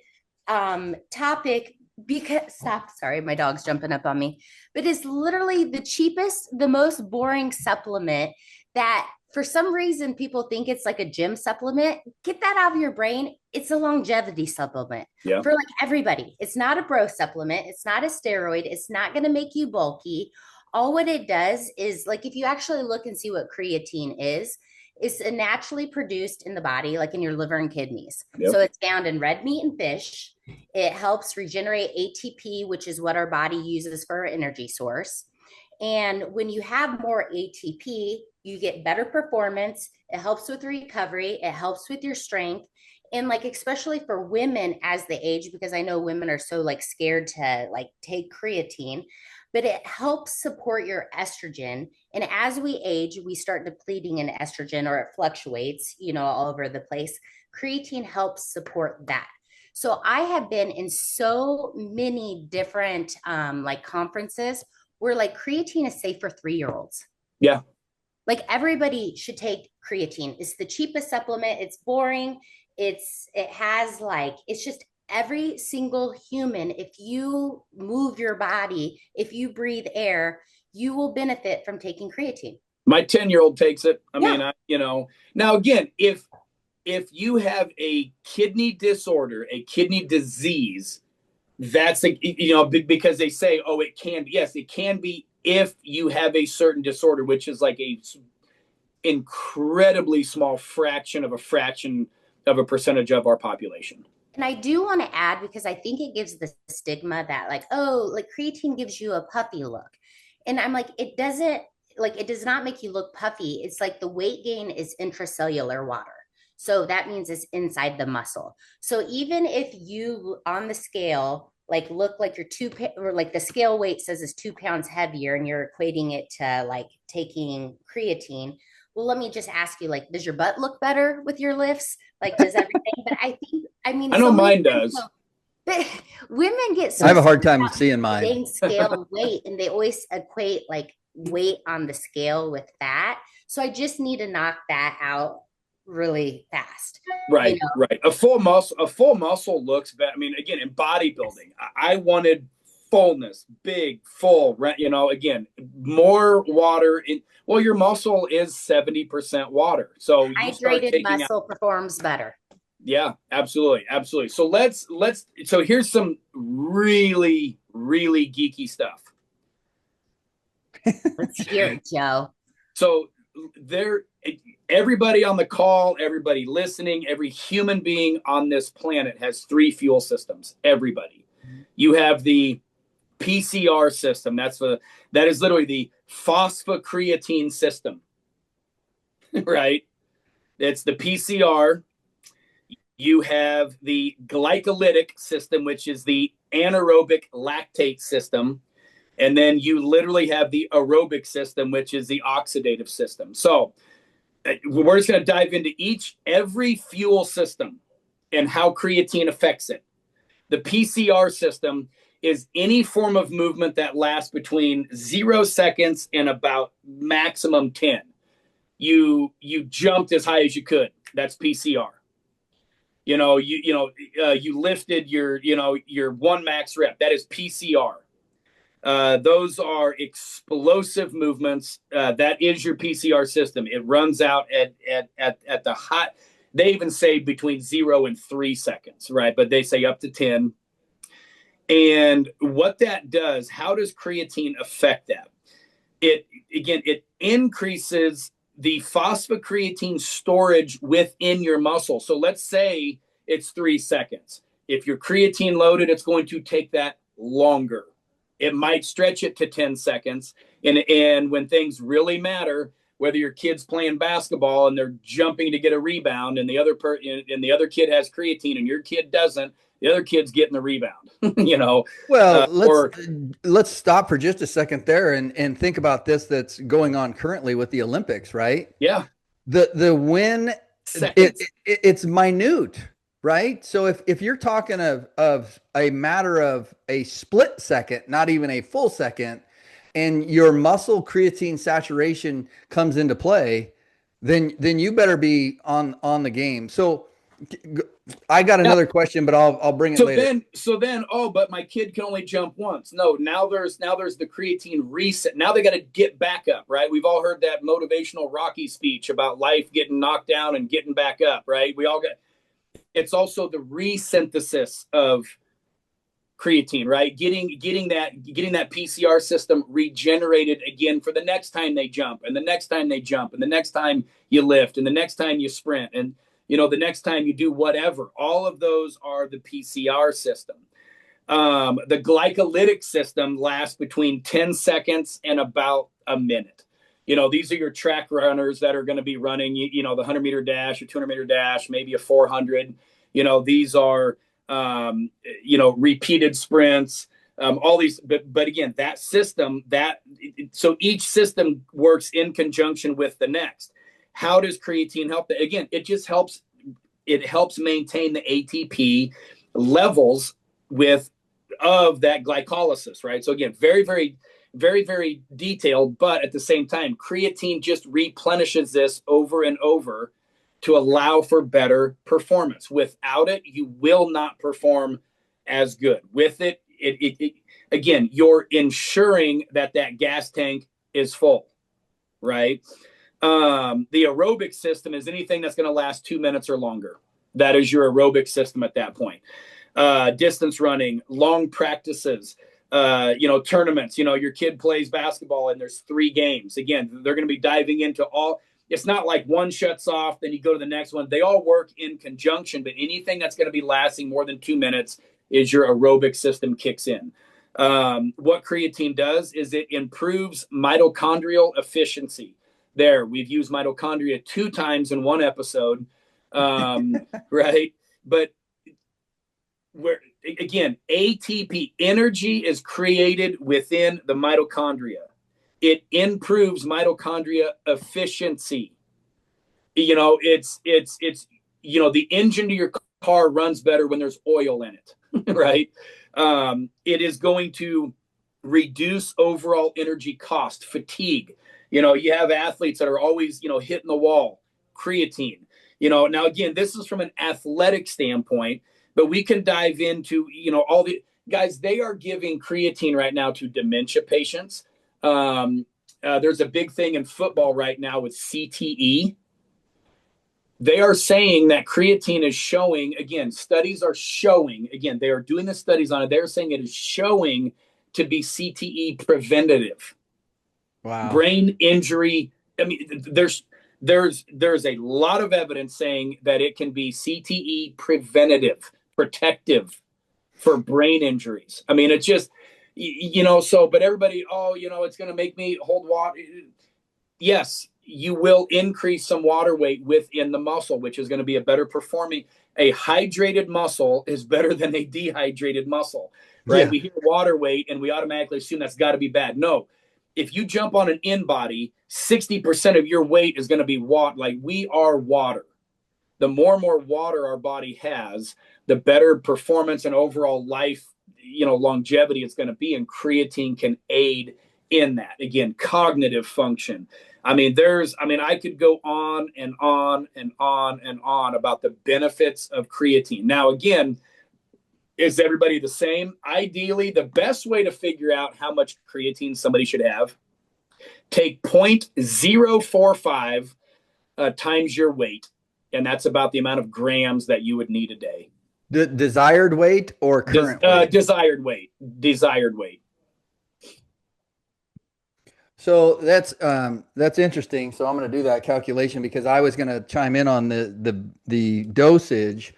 topic, because sorry, my dog's jumping up on me, but it's literally the cheapest, the most boring supplement that for some reason people think it's like a gym supplement. Get that out of your brain. It's a longevity supplement for like everybody. It's not a bro supplement. It's not a steroid. It's not going to make you bulky. All what it does is, like, if you actually look and see what creatine is, it's naturally produced in the body, like in your liver and kidneys. Yep. So it's found in red meat and fish. It helps regenerate ATP, which is what our body uses for our energy source. And when you have more ATP, you get better performance. It helps with recovery. It helps with your strength. And like, especially for women as they age, because I know women are so like scared to like take creatine, but it helps support your estrogen. And as we age, we start depleting in estrogen, or it fluctuates, you know, all over the place. Creatine helps support that. So I have been in so many different like conferences where like creatine is safe for 3-year-olds. Yeah. Like everybody should take creatine. It's the cheapest supplement. It's boring. It has like, it's just every single human, if you move your body, if you breathe air, you will benefit from taking creatine. My 10-year-old takes it. I Yeah. mean, you know, now again, if you have a kidney disorder, a kidney disease, that's a, you know, because they say, oh, it can be. Yes, it can be if you have a certain disorder, which is like a incredibly small fraction of a percentage of our population. And I do want to add, because I think it gives the stigma that like, oh, like creatine gives you a puffy look. And I'm like, it doesn't, like, it does not make you look puffy. It's like the weight gain is intracellular water. So that means it's inside the muscle. So even if you on the scale, like look like you're or like the scale weight says is 2 pounds heavier and you're equating it to like taking creatine. Well, let me just ask you, like, does your butt look better with your lifts? Like, does everything? But I think, I mean, I know so mine does. Women get so I have a hard time seeing mine. gain scale weight, and they always equate like weight on the scale with fat. So I just need to knock that out really fast. Right, you know? right. A full muscle looks better. I mean, again, in bodybuilding, I wanted fullness, big, full, you know, again, more water in, well, your muscle is 70% water. So you start Hydrated taking muscle performs better. Yeah, absolutely. Absolutely. So so here's some really, really geeky stuff. Let's hear it, Joe. So everybody on the call, everybody listening, every human being on this planet has 3 fuel systems. Everybody. You have the PCR system. That is literally the phosphocreatine system. Right? It's the PCR. You have the glycolytic system, which is the anaerobic lactate system. And then you literally have the aerobic system, which is the oxidative system. So we're just going to dive into every fuel system and how creatine affects it. The PCR system is any form of movement that lasts between 0 seconds and about maximum 10. You jumped as high as you could. That's PCR. You lifted your 1 max rep. That is PCR. Those are explosive movements. That is your PCR system. It runs out at the hot. They even say between 0 and 3 seconds, right? But they say up to 10. And what that does, how does creatine affect that? It increases the phosphocreatine storage within your muscle. So let's say it's 3 seconds. If you're creatine loaded, it's going to take that longer. It might stretch it to 10 seconds. And when things really matter, whether your kid's playing basketball and they're jumping to get a rebound and the other kid has creatine and your kid doesn't, the other kid's getting the rebound, Well, let's stop for just a second there and think about this that's going on currently with the Olympics, right? Yeah. The win, it's minute, right? So if you're talking of a matter of a split second, not even a full second, and your muscle creatine saturation comes into play, then you better be on the game. So I got another question, but I'll bring it later. But my kid can only jump once. No, now there's the creatine reset. Now they got to get back up, right? We've all heard that motivational Rocky speech about life getting knocked down and getting back up, right? It's also the resynthesis of creatine, right? Getting that PCR system regenerated again for the next time they jump, and the next time they jump, and the next time you lift, and the next time you sprint, and the next time you do whatever. All of those are the PCR system. The glycolytic system lasts between 10 seconds and about a minute. These are your track runners that are going to be running, the 100-meter dash or 200-meter dash, maybe a 400. These are, repeated sprints, all these. But again, that system, so each system works in conjunction with the next. How does creatine help? Again, it just helps. It helps maintain the ATP levels of that glycolysis, right? So again, very, very, very, very detailed, but at the same time, creatine just replenishes this over and over to allow for better performance. Without it, you will not perform as good. With it, again, you're ensuring that gas tank is full, right? The aerobic system is anything that's going to last 2 minutes or longer. That is your aerobic system at that point. Distance running, long practices, tournaments. Your kid plays basketball and there's 3 games. Again, they're going to be diving into all. It's not like one shuts off, then you go to the next one. They all work in conjunction, but anything that's going to be lasting more than 2 minutes is your aerobic system kicks in. What creatine does is it improves mitochondrial efficiency. There, we've used mitochondria 2 times in one episode, right? But again, ATP, energy, is created within the mitochondria. It improves mitochondria efficiency. It's the engine to your car runs better when there's oil in it, right? It is going to reduce overall energy cost, fatigue. You have athletes that are always, hitting the wall, creatine. Now again, this is from an athletic standpoint, but we can dive into, all the guys. They are giving creatine right now to dementia patients. There's a big thing in football right now with CTE. They are saying that creatine is showing, again, studies are showing, again, they are doing the studies on it. They're saying it is showing to be CTE preventative. Wow. Brain injury. I mean, there's a lot of evidence saying that it can be CTE preventative, protective for brain injuries. I mean, it's just, but everybody, it's going to make me hold water. Yes, you will increase some water weight within the muscle, which is going to be a better performing. A hydrated muscle is better than a dehydrated muscle, right? Yeah. We hear water weight and we automatically assume that's got to be bad. No, if you jump on an in-body, 60% of your weight is going to be water. Like, we are water. The more and more water our body has, the better performance and overall life, longevity it's going to be. And creatine can aid in that. Again, cognitive function. I mean, I could go on and on and on and on about the benefits of creatine. Now, again, is everybody the same? Ideally, the best way to figure out how much creatine somebody should have, take 0.045 times your weight, and that's about the amount of grams that you would need a day. The desired weight or current weight? Desired weight. So that's interesting. So I'm going to do that calculation because I was going to chime in on the dosage.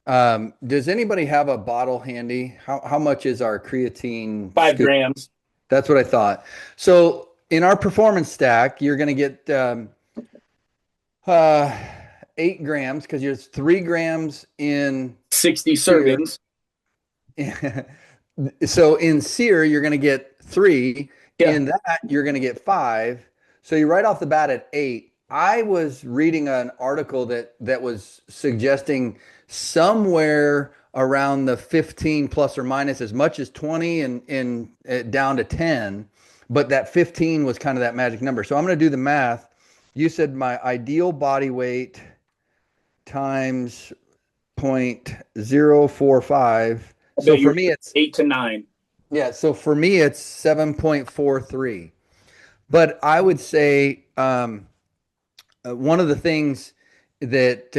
Does anybody have a bottle handy? How much is our creatine? 5 grams. That's what I thought. So in our performance stack, you're going to get 8 grams because there's 3 grams in 60 servings. So in SEER, you're going to get 3. Yeah. In that, you're going to get 5. So you're right off the bat at 8. I was reading an article that was suggesting somewhere around the 15 plus or minus as much as 20 and down to 10. But that 15 was kind of that magic number. So I'm going to do the math. You said my ideal body weight times 0.045. So for me, it's 8 to 9. Yeah. So for me, it's 7.43. But I would say one of the things that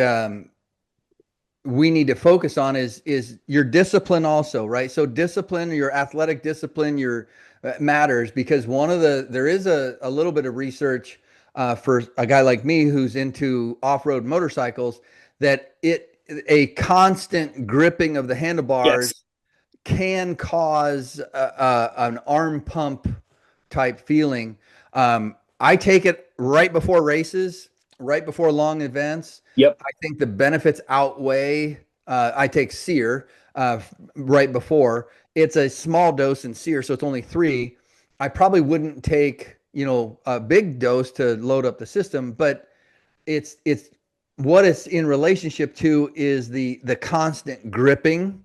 we need to focus on is your discipline also, right? So discipline, your athletic discipline, your matters, because there is a little bit of research for a guy like me who's into off-road motorcycles, that a constant gripping of the Yes. handlebars can cause an arm pump type feeling. I take it right before races, right before long events. Yep. I think the benefits outweigh. I take SEER right before. It's a small dose in SEER, so it's only 3. I probably wouldn't take, a big dose to load up the system, but it's what it's in relationship to is the constant gripping,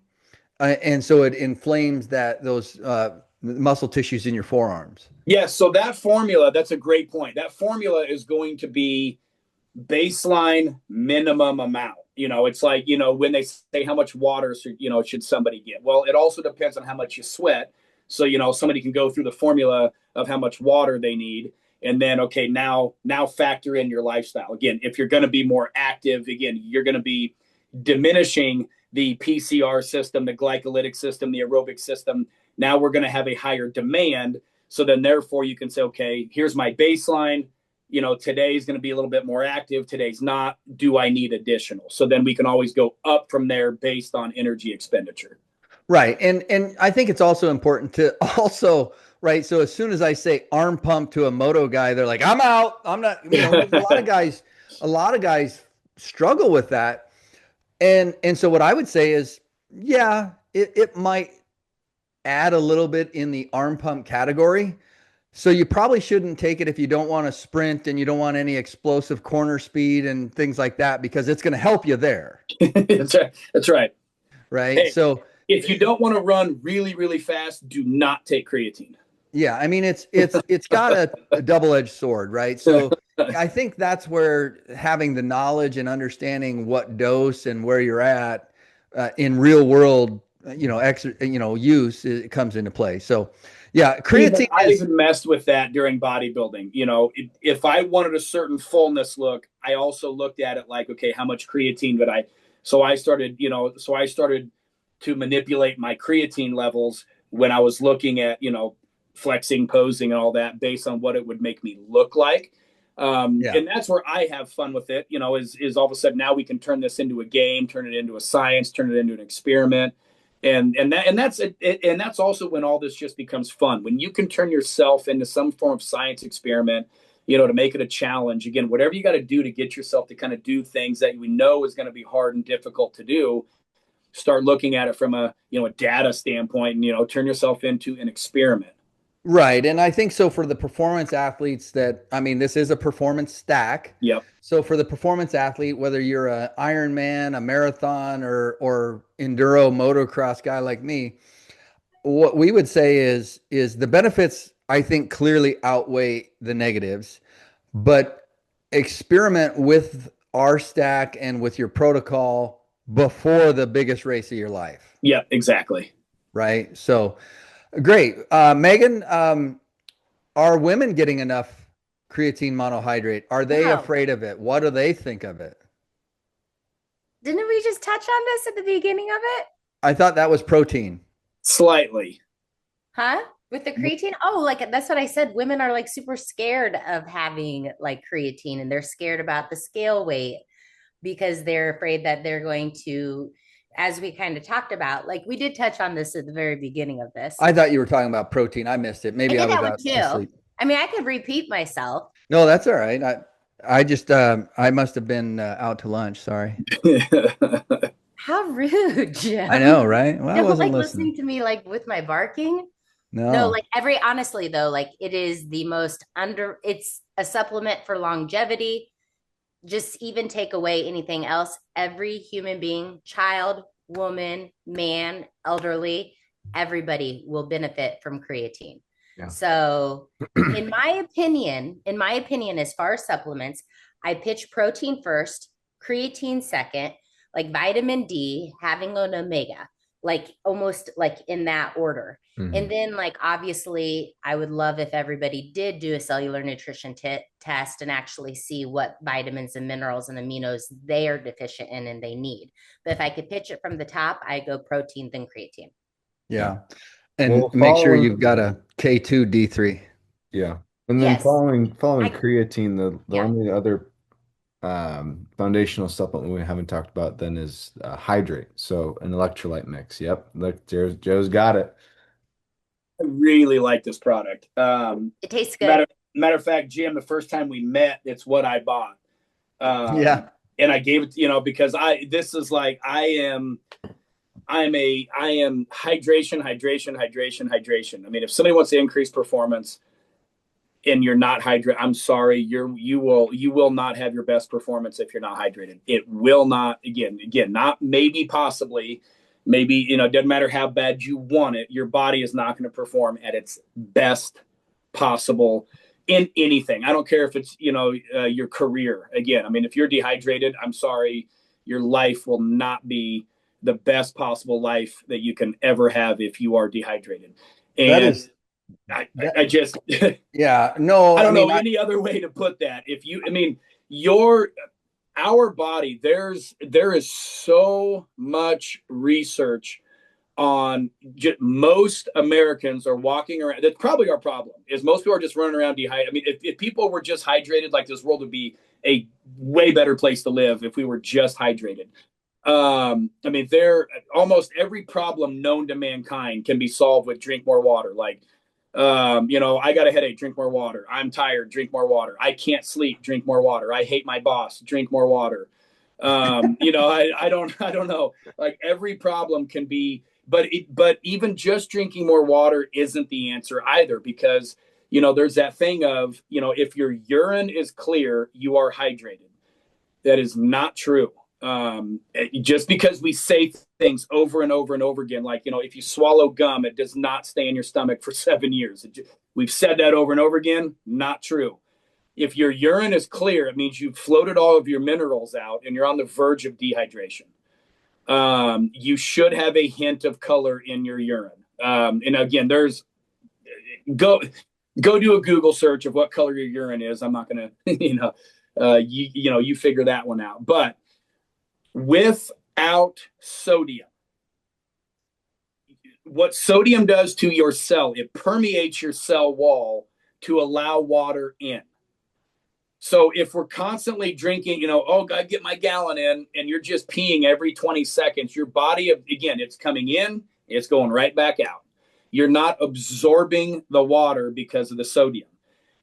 and so it inflames those muscle tissues in your forearms. Yes. So that formula, that's a great point. That formula is going to be baseline minimum amount. It's like, when they say how much water should somebody get? Well, it also depends on how much you sweat. So, somebody can go through the formula of how much water they need. And then, okay, now factor in your lifestyle. Again, if you're going to be more active, again, you're going to be diminishing the PCR system, the glycolytic system, the aerobic system. Now we're going to have a higher demand. So then therefore you can say, okay, here's my baseline. Today's going to be a little bit more active. Today's not. Do I need additional? So then we can always go up from there based on energy expenditure. Right. And I think it's also important to also, right. So as soon as I say arm pump to a moto guy, they're like, I'm out. I'm not, a lot of guys struggle with that. And so what I would say is, yeah, it might add a little bit in the arm pump category. So you probably shouldn't take it if you don't want to sprint and you don't want any explosive corner speed and things like that, because it's going to help you there. That's right. That's right. Right. Hey, so if you don't want to run really, really fast, do not take creatine. yeah, I mean, it's got a double-edged sword, right? So I think that's where having the knowledge and understanding what dose and where you're at in real world, use, it comes into play. So yeah, creatine I is even messed with that during bodybuilding. If I wanted a certain fullness look, I also looked at it like, okay, how much creatine did I? So I started to manipulate my creatine levels when I was looking at, flexing, posing, and all that based on what it would make me look like. yeah. And that's where I have fun with it, is all of a sudden now we can turn this into a game, turn it into a science, turn it into an experiment. And that's also when all this just becomes fun. When you can turn yourself into some form of science experiment, to make it a challenge. Again, whatever you got to do to get yourself to kind of do things that we know is going to be hard and difficult to do. Start looking at it from a data standpoint, and turn yourself into an experiment. Right. And I think so for the performance athletes this is a performance stack. Yep. So for the performance athlete, whether you're an Ironman, a marathon, or enduro motocross guy like me, what we would say is the benefits, I think, clearly outweigh the negatives, but experiment with our stack and with your protocol before the biggest race of your life. Yeah, exactly. Right. So great. Megan, are women getting enough creatine monohydrate? Are they No. afraid of it? What do they think of it? Didn't we just touch on this at the beginning of it? I thought that was protein. Slightly. Huh? With the creatine? Oh, like that's what I said. Women are like super scared of having like creatine, and they're scared about the scale weight because they're afraid that they're going to, as we kind of talked about, like we did touch on this at the very beginning of this. I thought you were talking about protein. I missed it. I Maybe I did was that one out too. asleep. I mean, I could repeat myself. No, that's all right. I just I must have been out to lunch. Sorry. How rude, Jim. I know, right? Well, I Don't wasn't like listening. listening to me like with my barking. No, No. like honestly though, like it is the most it's a supplement for longevity. Just even take away anything else. Every human being, child, woman, man, elderly, everybody will benefit from creatine. Yeah. So in my opinion, as far as supplements, I pitch protein first, creatine second, like vitamin D, having an omega. like almost like in that order. And Mhm. then, like, obviously, I would love if everybody did do a cellular nutrition test and actually see what vitamins and minerals and aminos they are deficient in and they need. But if I could pitch it from the top, I go protein, then creatine. Yeah. Yeah. And Well, make sure following, you've got a K2 D3. yeah. And then Yes. following I, creatine, the yeah. only other foundational supplement we haven't talked about then is hydrate. So an electrolyte mix. Yep. Look, Joe's got it. I really like this product. It tastes good. Matter matter of fact, Jim, the first time we met, it's what I bought. Yeah. And I gave it, because this is like I am hydration, hydration, hydration, hydration. I mean, if somebody wants to increase performance and you're not hydrated, I'm sorry, you will not have your best performance if you're not hydrated. It will not, again, not maybe, possibly, maybe, it doesn't matter how bad you want it, your body is not going to perform at its best possible in anything. I don't care if it's, your career. Again, I mean, if you're dehydrated, I'm sorry, your life will not be the best possible life that you can ever have if you are dehydrated. That And is that. I just Yeah. No, I I don't mean, know any other way to put that. If you, I mean, your our body, there is so much research on most Americans are walking around. That's probably our problem. Is most people are just running around dehydrated. I mean, if people were just hydrated, like, this world would be a way better place to live if we were just hydrated. I mean, there almost every problem known to mankind can be solved with drink more water. Like, I got a headache, drink more water. I'm tired, drink more water. I can't sleep, drink more water. I hate my boss, drink more water. I don't know. Like, every problem can be, but even just drinking more water isn't the answer either, because there's that thing of, if your urine is clear, you are hydrated. That is not true. Just because we say things over and over and over again, like, if you swallow gum, it does not stay in your stomach for 7 years. We've said that over and over again. Not true. If your urine is clear, it means you've floated all of your minerals out and you're on the verge of dehydration. You should have a hint of color in your urine. And again, go go do a Google search of what color your urine is. I'm not gonna, you figure that one out. But without sodium, what sodium does to your cell, it permeates your cell wall to allow water in. So if we're constantly drinking, oh, gotta get my gallon in, and you're just peeing every 20 seconds, your body, again, it's coming in, it's going right back out. You're not absorbing the water because of the sodium.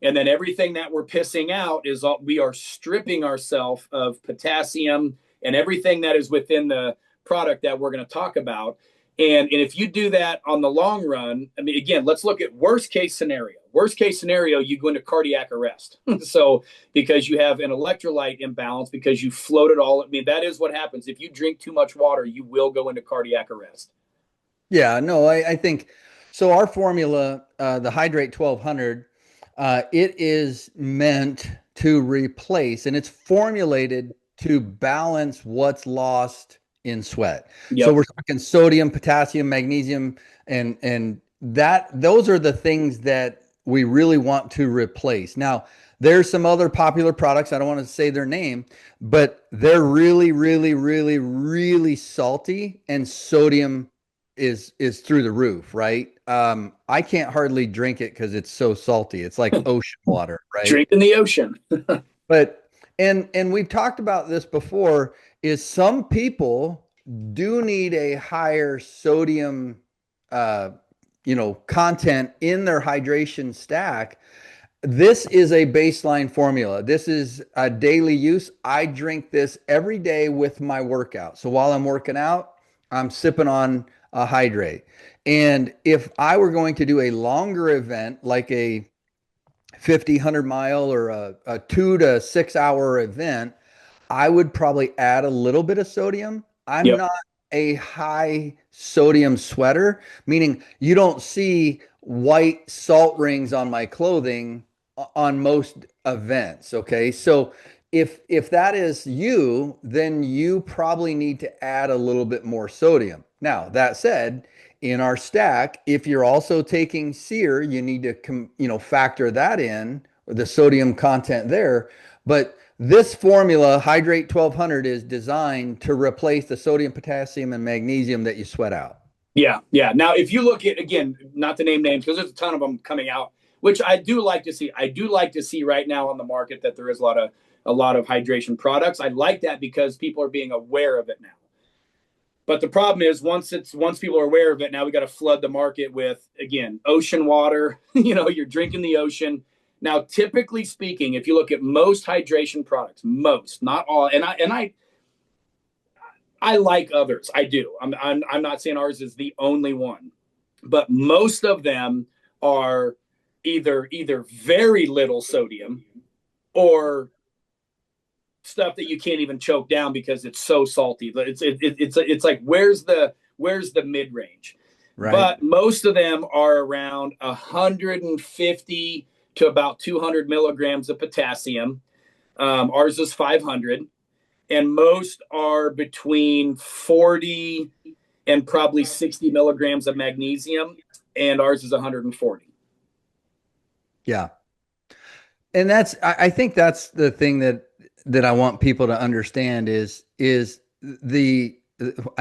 And then everything that we're pissing out is we are stripping ourselves of potassium and everything that is within the product that we're going to talk about. And if you do that on the long run, I mean, again, let's look at worst case scenario. Worst case scenario, you go into cardiac arrest. So because you have an electrolyte imbalance, because you floated all, I mean, that is what happens. If you drink too much water, you will go into cardiac arrest. Yeah, no, I think so. Our formula, the Hydrate 1200, it is meant to replace, and it's formulated to balance what's lost in sweat. So Yep. we're talking sodium, potassium, magnesium, and that those are the things that we really want to replace. Now, there's some other popular products. I don't want to say their name, but they're really, really, really, really salty, and sodium is through the roof, right? I can't hardly drink it because it's so salty. It's like ocean water, right? Drink in the ocean. But and we've talked about this before, is some people do need a higher sodium uh content in their hydration stack. This is a baseline formula. This is a daily use. I drink this every day with my workout. So while I'm working out, I'm sipping on a hydrate. And if I were going to do a longer event, like a 50, 100 mile or a 2 to 6 hour event, I would probably add a little bit of sodium. I'm Yep. not a high sodium sweater, meaning you don't see white salt rings on my clothing on most events. Okay. So if that is you, then you probably need to add a little bit more sodium. Now, that said, in our stack, if you're also taking SEER, you need to factor that in, the sodium content there. But this formula, Hydrate 1200, is designed to replace the sodium, potassium, and magnesium that you sweat out. Yeah, yeah. Now, if you look at, again, not to name names because there's a ton of them coming out, which I do like to see. I do like to see right now on the market that there is a lot of hydration products. I like that because people are being aware of it now. But the problem is once people are aware of it, now we got to flood the market with, again, ocean water. You're drinking the ocean. Now, typically speaking, if you look at most hydration products, most, not all, and I like others. I do. I'm not saying ours is the only one, but most of them are either very little sodium or stuff that you can't even choke down because it's so salty. It's like where's the mid range? Right. But most of them are around 150 to about 200 milligrams of potassium. Ours is 500, and most are between 40 and probably 60 milligrams of magnesium, and ours is 140. Yeah. And I think that's the thing that I want people to understand is I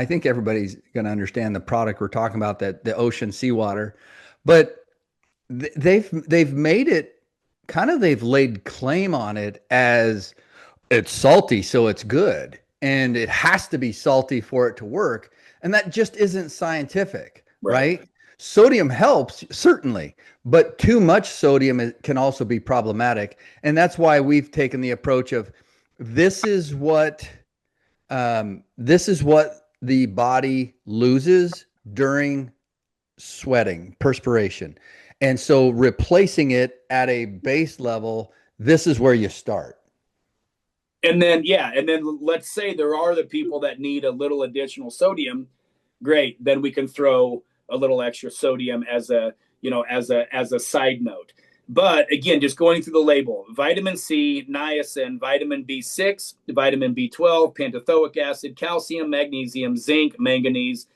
think everybody's going to understand the product we're talking about, that the ocean seawater, but they've made it kind of, they've laid claim on it as it's salty, so it's good. And it has to be salty for it to work. And that just isn't scientific, right? Sodium helps, certainly, but too much sodium can also be problematic. And that's why we've taken the approach of this is what the body loses during sweating, perspiration. And so replacing it at a base level, this is where you start. And then let's say there are the people that need a little additional sodium. Great. Then we can throw a little extra sodium as a side note. But again, just going through the label: vitamin C, niacin, vitamin B6, vitamin B12, pantothoic acid, calcium, magnesium, zinc, manganese,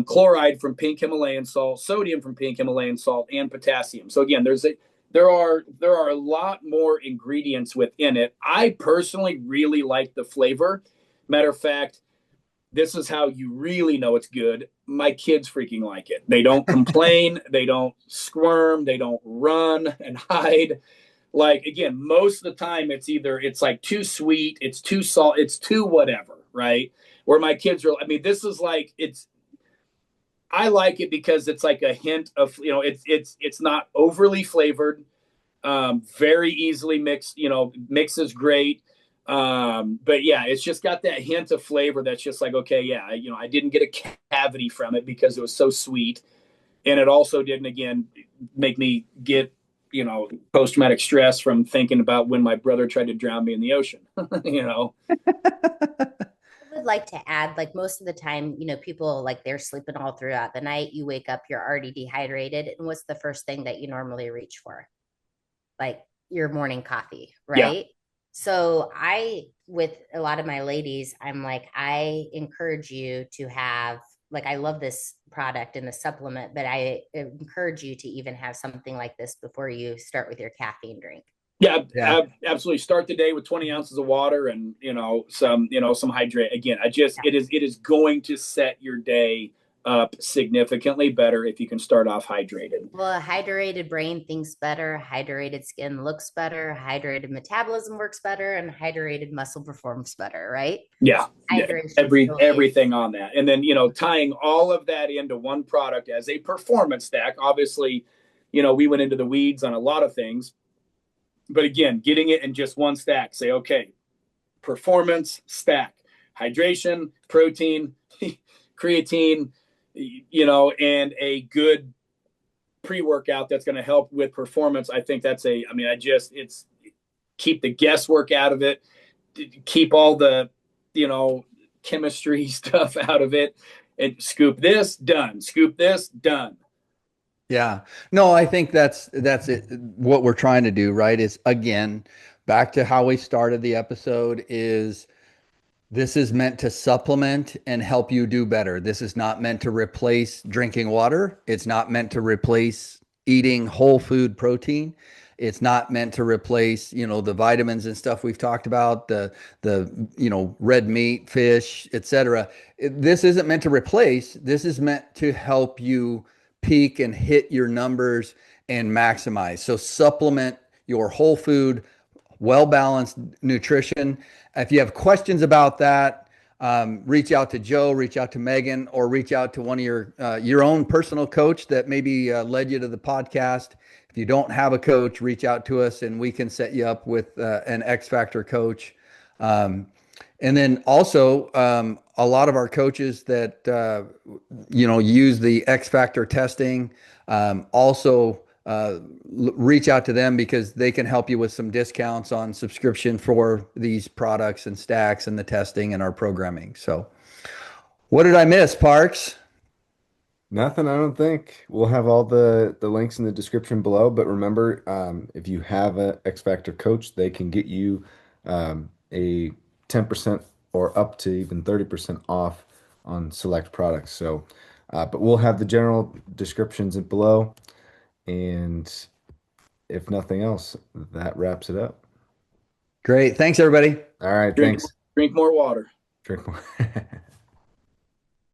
chloride from pink Himalayan salt, sodium from pink Himalayan salt, and potassium. So again, there are a lot more ingredients within it. I personally really like the flavor. Matter of fact, this is how you really know it's good. My kids freaking like it. They don't complain. They don't squirm. They don't run and hide. Like, again, most of the time it's like too sweet. It's too salt. It's too whatever, right? Where my kids are, this is like, I like it because it's like a hint of, it's not overly flavored, very easily mixed, mixes great. But yeah, it's just got that hint of flavor that's just like, okay, yeah, I didn't get a cavity from it because it was so sweet. And it also didn't, again, make me get, post-traumatic stress from thinking about when my brother tried to drown me in the ocean, I would like to add, like, most of the time, people, like, they're sleeping all throughout the night. You wake up, you're already dehydrated. And what's the first thing that you normally reach for? Like your morning coffee, right? Yeah. So with a lot of my ladies, I'm like, I encourage you to have, like, I love this product and the supplement, but I encourage you to even have something like this before you start with your caffeine drink. Yeah. Absolutely. Start the day with 20 ounces of water and, some hydrate. Again, it is going to set your day up significantly better if you can start off hydrated. Well, a hydrated brain thinks better, hydrated skin looks better, hydrated metabolism works better, and hydrated muscle performs better, right? Yeah. Everything on that. And then, tying all of that into one product as a performance stack. Obviously, we went into the weeds on a lot of things. But again, getting it in just one stack, say, okay, performance stack, hydration, protein, creatine, and a good pre-workout that's going to help with performance. I think that's it's keep the guesswork out of it, keep all the, chemistry stuff out of it, and scoop this, done. Scoop this, done. Yeah. No, I think that's it. What we're trying to do, right, is, again, back to how we started the episode, is This is meant to supplement and help you do better. This is not meant to replace drinking water. It's not meant to replace eating whole food protein. It's not meant to replace, the vitamins and stuff we've talked about, the red meat, fish, etc. This isn't meant to replace. This is meant to help you peak and hit your numbers and maximize. So supplement your whole food, well-balanced nutrition. If you have questions about that, reach out to Joe, reach out to Megan, or reach out to one of your own personal coach that maybe led you to the podcast. If you don't have a coach, reach out to us and we can set you up with an X Factor coach. And then also, a lot of our coaches that use the X Factor testing also reach out to them because they can help you with some discounts on subscription for these products and stacks and the testing and our programming. So, what did I miss, Parks? Nothing, I don't think. We'll have all the links in the description below. But remember, if you have a X Factor coach, they can get you a 10% or up to even 30% off on select products. So, but we'll have the general descriptions below. And if nothing else, that wraps it up. Great. Thanks, everybody. All right, Drink, thanks. drink more water. Drink more.